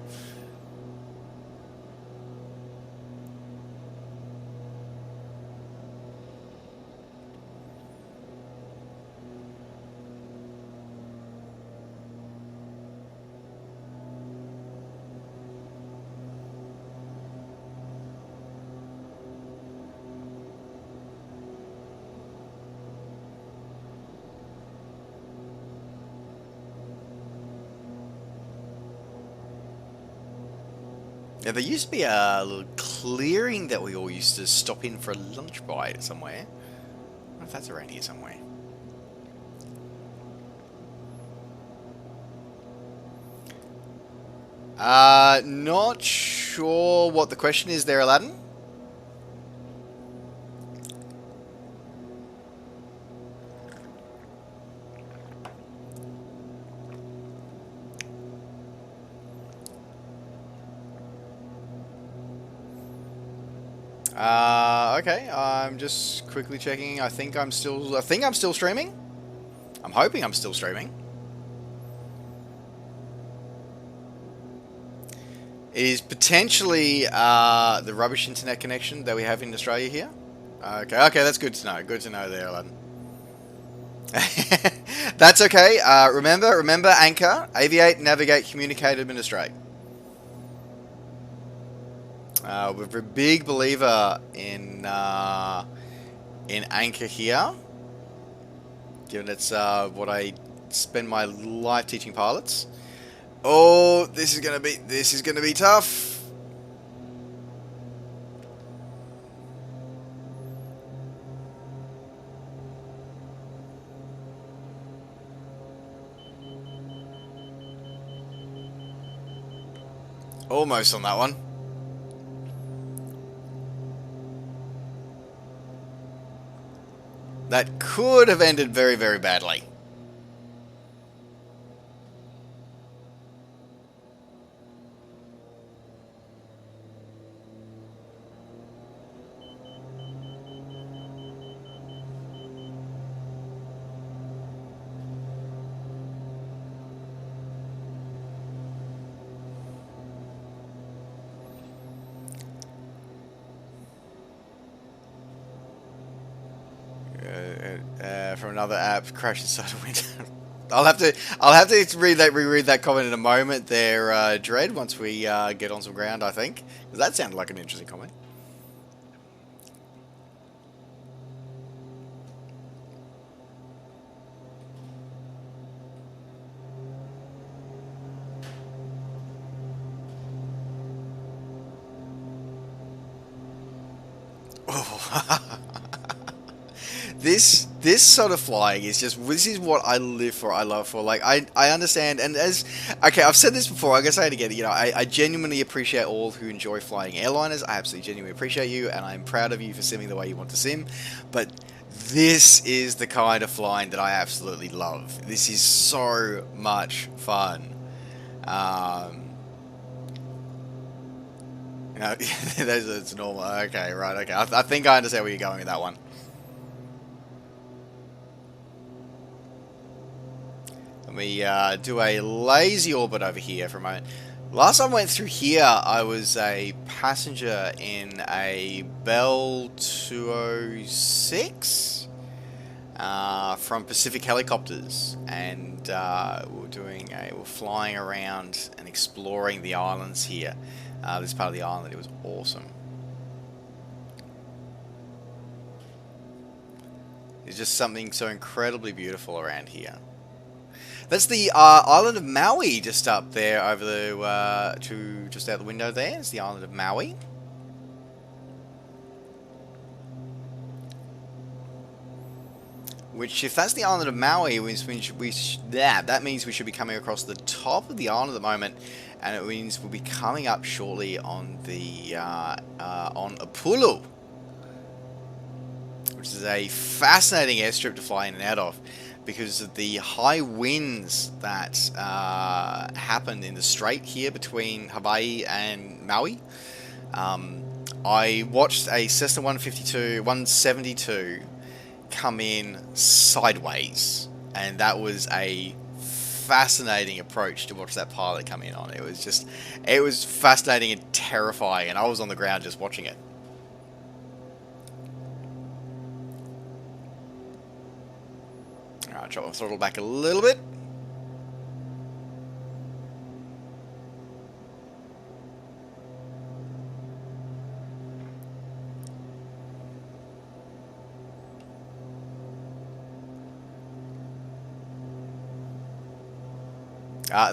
S2: Yeah, there used to be a little clearing that we all used to stop in for a lunch bite somewhere. I don't know if that's around here somewhere. Not sure what the question is there, Aladdin. Okay, I'm just quickly checking. I think I'm still streaming. I'm hoping I'm still streaming. It is potentially the rubbish internet connection that we have in Australia here. Okay, that's good to know. Good to know there, Aladdin. That's okay. Remember Anchor, aviate, navigate, communicate, administrate. We're a big believer in Anchor here, given it's what I spend my life teaching pilots. Oh, this is gonna be tough. Almost on that one. That could have ended very, very badly. From another app, crash inside a window. I'll have to reread that comment in a moment there, Dread, once we get on some ground, I think. 'Cause that sounded like an interesting comment. This sort of flying is just, this is what I live for, I love for. Like, I understand, and okay, I've said this before, I guess I had to get it, you know, I genuinely appreciate all who enjoy flying airliners. I absolutely genuinely appreciate you, and I'm proud of you for simming the way you want to sim, but this is the kind of flying that I absolutely love. This is so much fun. You know, it's normal. Okay, right, okay. I think I understand where you're going with that one. Let me do a lazy orbit over here for a moment. Last time I went through here, I was a passenger in a Bell 206 from Pacific Helicopters, and we're flying around and exploring the islands here. This part of the island, it was awesome. There's just something so incredibly beautiful around here. That's the island of Maui, just up there over the just out the window there. It's the island of Maui. Which, if that's the island of Maui, that means we should be coming across the top of the island at the moment, and it means we'll be coming up shortly on the on Upolu, which is a fascinating airstrip to fly in and out of, because of the high winds that happened in the strait here between Hawaii and Maui. I watched a Cessna 172 come in sideways, and that was a fascinating approach to watch that pilot come in on. It was fascinating and terrifying, and I was on the ground just watching it. Alright, drop my throttle back a little bit.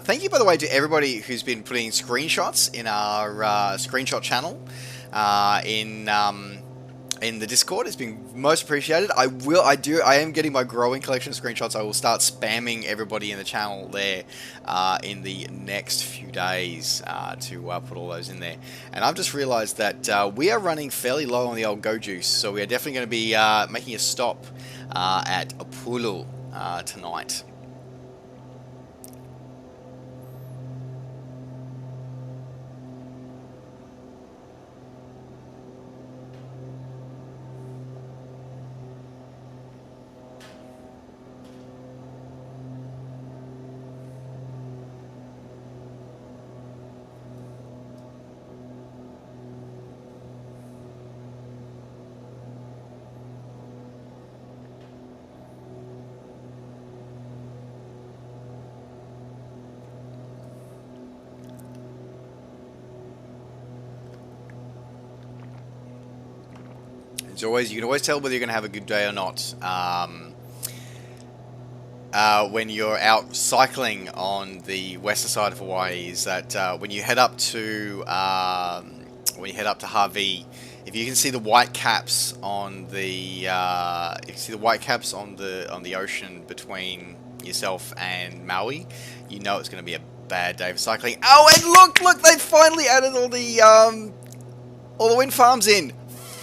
S2: Thank you, by the way, to everybody who's been putting screenshots in our screenshot channel in the Discord. It's been most appreciated. I am getting my growing collection of screenshots. I will start spamming everybody in the channel there in the next few days to put all those in there. And I've just realized that we are running fairly low on the old Go Juice, so we are definitely going to be making a stop at Upolu tonight. As always, you can always tell whether you're going to have a good day or not when you're out cycling on the western side of Hawaii. Is that when you head up to Harvey, if you can see the white caps on the ocean between yourself and Maui, you know it's going to be a bad day for cycling. Oh, and look, they finally added all the wind farms in.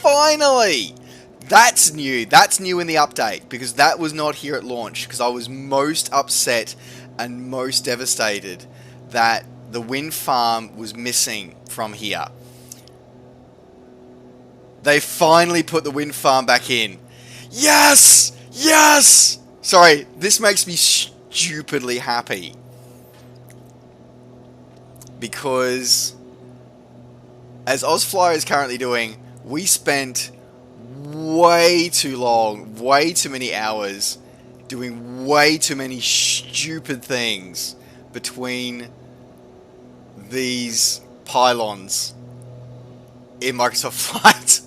S2: Finally! That's new. That's new in the update, because that was not here at launch, because I was most upset and most devastated that the wind farm was missing from here. They finally put the wind farm back in. Yes! Yes! Sorry, this makes me stupidly happy. Because, as Ozflyer is currently doing, we spent way too long, way too many hours, doing way too many stupid things between these pylons in Microsoft Flight.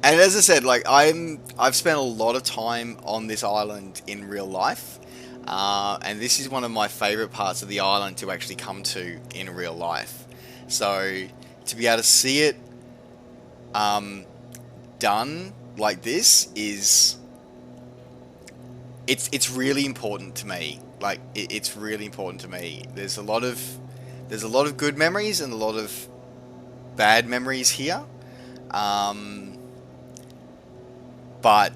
S2: And as I said, like I've spent a lot of time on this island in real life, and this is one of my favorite parts of the island to actually come to in real life. So to be able to see it done like this is it's really important to me. Like it's really important to me. There's a lot of good memories and a lot of bad memories here. But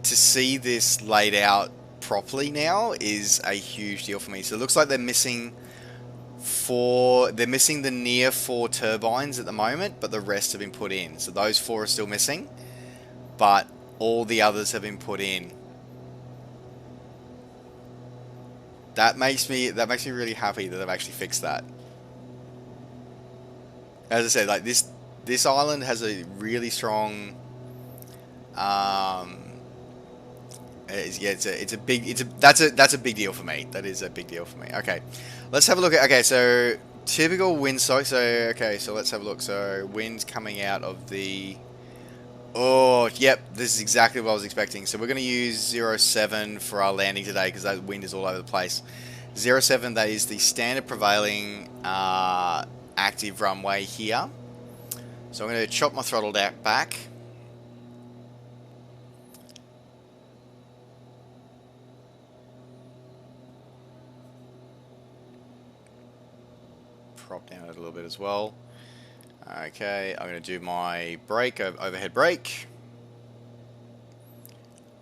S2: to see this laid out properly now is a huge deal for me. So it looks like they're missing the near 4 turbines at the moment, but the rest have been put in. So those 4 are still missing, but all the others have been put in. That makes me really happy that they've actually fixed that. As I said, like this island has a really strong that's a big deal for me. That is a big deal for me. Okay, let's have a look at. Okay, so typical wind. So let's have a look. So wind's coming out of the. Oh, yep. This is exactly what I was expecting. So we're going to use 07 for our landing today because that wind is all over the place. 07. That is the standard prevailing active runway here. So I'm going to chop my throttle back. Prop down it a little bit as well. Okay, I'm going to do my brake, overhead brake.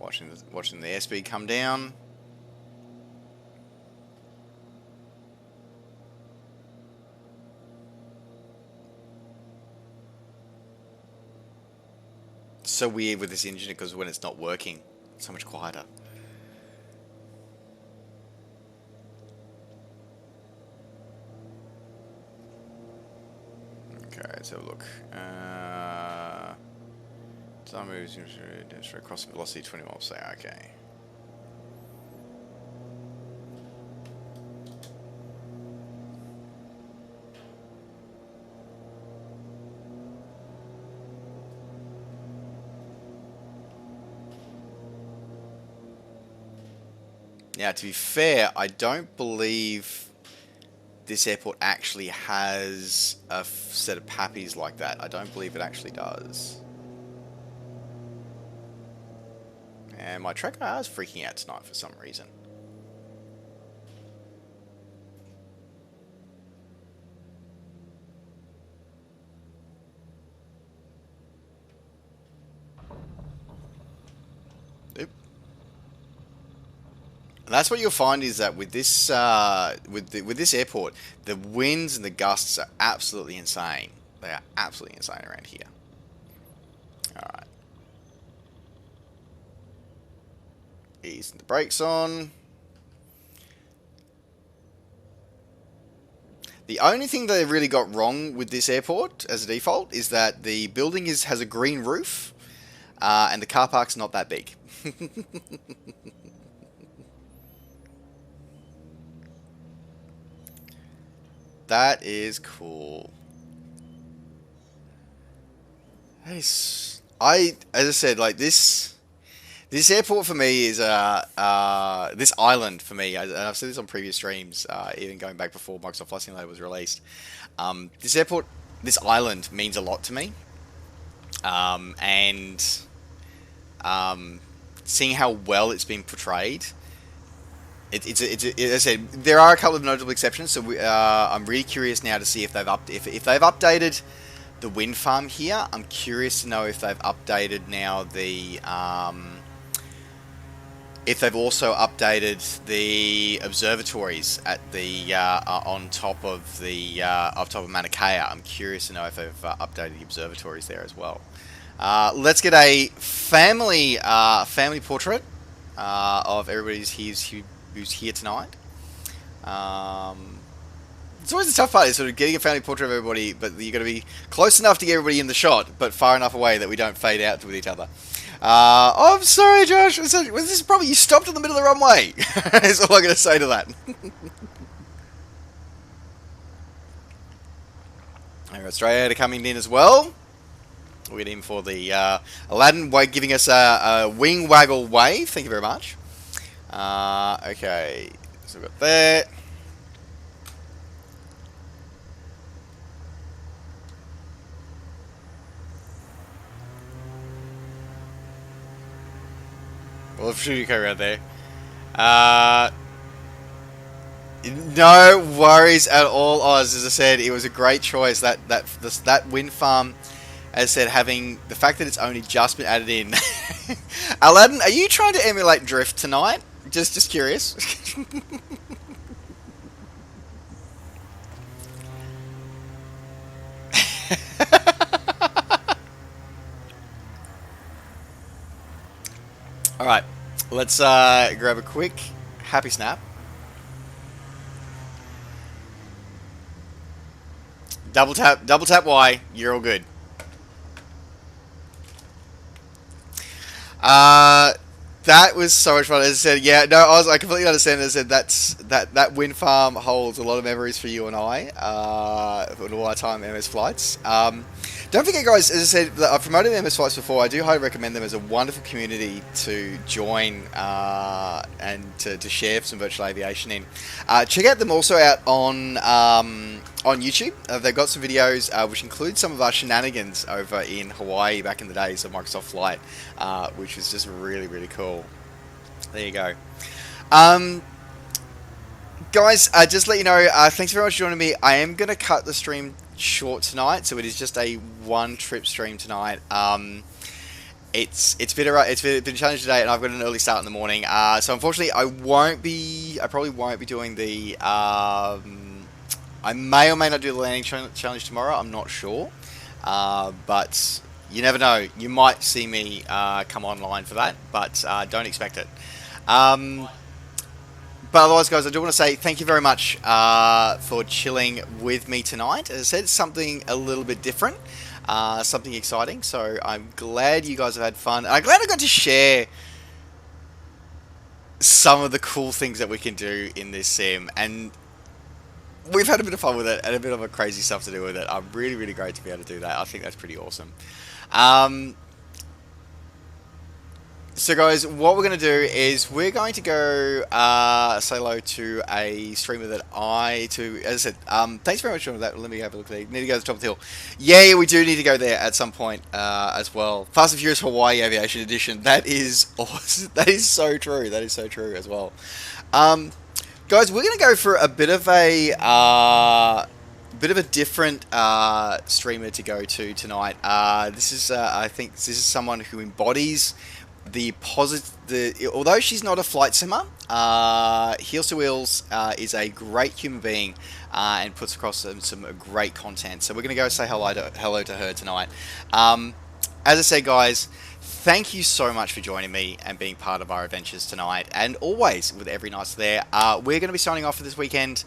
S2: Watching the airspeed come down. It's so weird with this engine because when it's not working, it's so much quieter. Okay, let's have a look. Design moves demonstrate crossing velocity 20 miles per hour. Okay. Now, to be fair, I don't believe this airport actually has a set of pappies like that. I don't believe it actually does. And my track car is freaking out tonight for some reason. Oop. And that's what you'll find is that with this with this airport, the winds and the gusts are absolutely insane. They are absolutely insane around here. All right. Easing the brakes on. The only thing they really got wrong with this airport as a default is that the building has a green roof and the car park's not that big. That is cool. As I said, like this airport for me is this island for me. And I've said this on previous streams, even going back before Microsoft Flight Simulator was released. This island means a lot to me, and seeing how well it's been portrayed. As I said, there are a couple of notable exceptions. So I'm really curious now to see if they've updated the wind farm here. I'm curious to know if they've updated now the if they've also updated the observatories at the on top of Mauna Kea. I'm curious to know if they've updated the observatories there as well. Let's get a family portrait of everybody who's here tonight. it's always the tough part is sort of getting a family portrait of everybody, but you got to be close enough to get everybody in the shot, but far enough away that we don't fade out with each other. Oh, I'm sorry, Josh. This is probably you stopped in the middle of the runway. That's all I'm going to say to that. Australia coming in as well. We're getting in for the Aladdin giving us a wing waggle wave. Thank you very much. Okay, so we've got that. Well, if you go around there. No worries at all, Oz. As I said, it was a great choice. That wind farm, as I said, having the fact that it's only just been added in. Aladdin, are you trying to emulate drift tonight? Just curious. All right, let's grab a quick happy snap. Double tap Y. You're all good. That was so much fun. As I said, yeah, no, I completely understand. As I said, that wind farm holds a lot of memories for you and I. For all our time MS flights. Don't forget, guys, as I said, I've promoted MS Flights before. I do highly recommend them as a wonderful community to join and to share some virtual aviation in. Check out them also out on YouTube. They've got some videos which include some of our shenanigans over in Hawaii back in the days of Microsoft Flight, which was just really, really cool. There you go. Guys, just to let you know, thanks very much for joining me. I am going to cut the stream short tonight, so it is just a one-trip stream tonight. It's been a challenge today, and I've got an early start in the morning. So unfortunately, I probably won't be doing the. I may or may not do the landing challenge tomorrow. I'm not sure, but you never know. You might see me come online for that, but don't expect it. But otherwise, guys, I do want to say thank you very much for chilling with me tonight. As I said, something a little bit different, something exciting. So I'm glad you guys have had fun. And I'm glad I got to share some of the cool things that we can do in this sim. And we've had a bit of fun with it and a bit of a crazy stuff to do with it. I'm really, really great to be able to do that. I think that's pretty awesome. So guys, what we're going to do is we're going to go say hello to a streamer that as I said, thanks very much for that. Let me have a look there. Need to go to the top of the hill. Yeah, we do need to go there at some point as well. Fast and Furious Hawaii Aviation Edition. That is awesome. That is so true. That is so true as well. Guys, we're going to go for a bit of a different streamer to go to tonight. This is I think this is someone who embodies although she's not a flight simmer, Heels to Wheels is a great human being and puts across some great content. So we're going to go say hello to her tonight. As I said, guys, thank you so much for joining me and being part of our adventures tonight. And always, with every night there, we're going to be signing off for this weekend.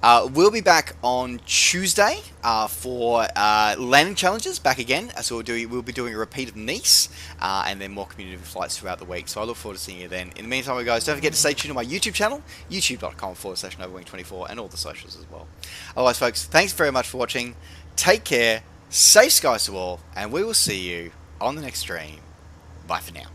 S2: We'll be back on Tuesday for landing challenges back again. So we'll be doing a repeat of Nice and then more community flights throughout the week. So I look forward to seeing you then. In the meantime, guys, don't forget to stay tuned to my YouTube channel, youtube.com/NovaWing24, and all the socials as well. Otherwise, folks, thanks very much for watching. Take care, safe skies to all, and we will see you on the next stream. Bye for now.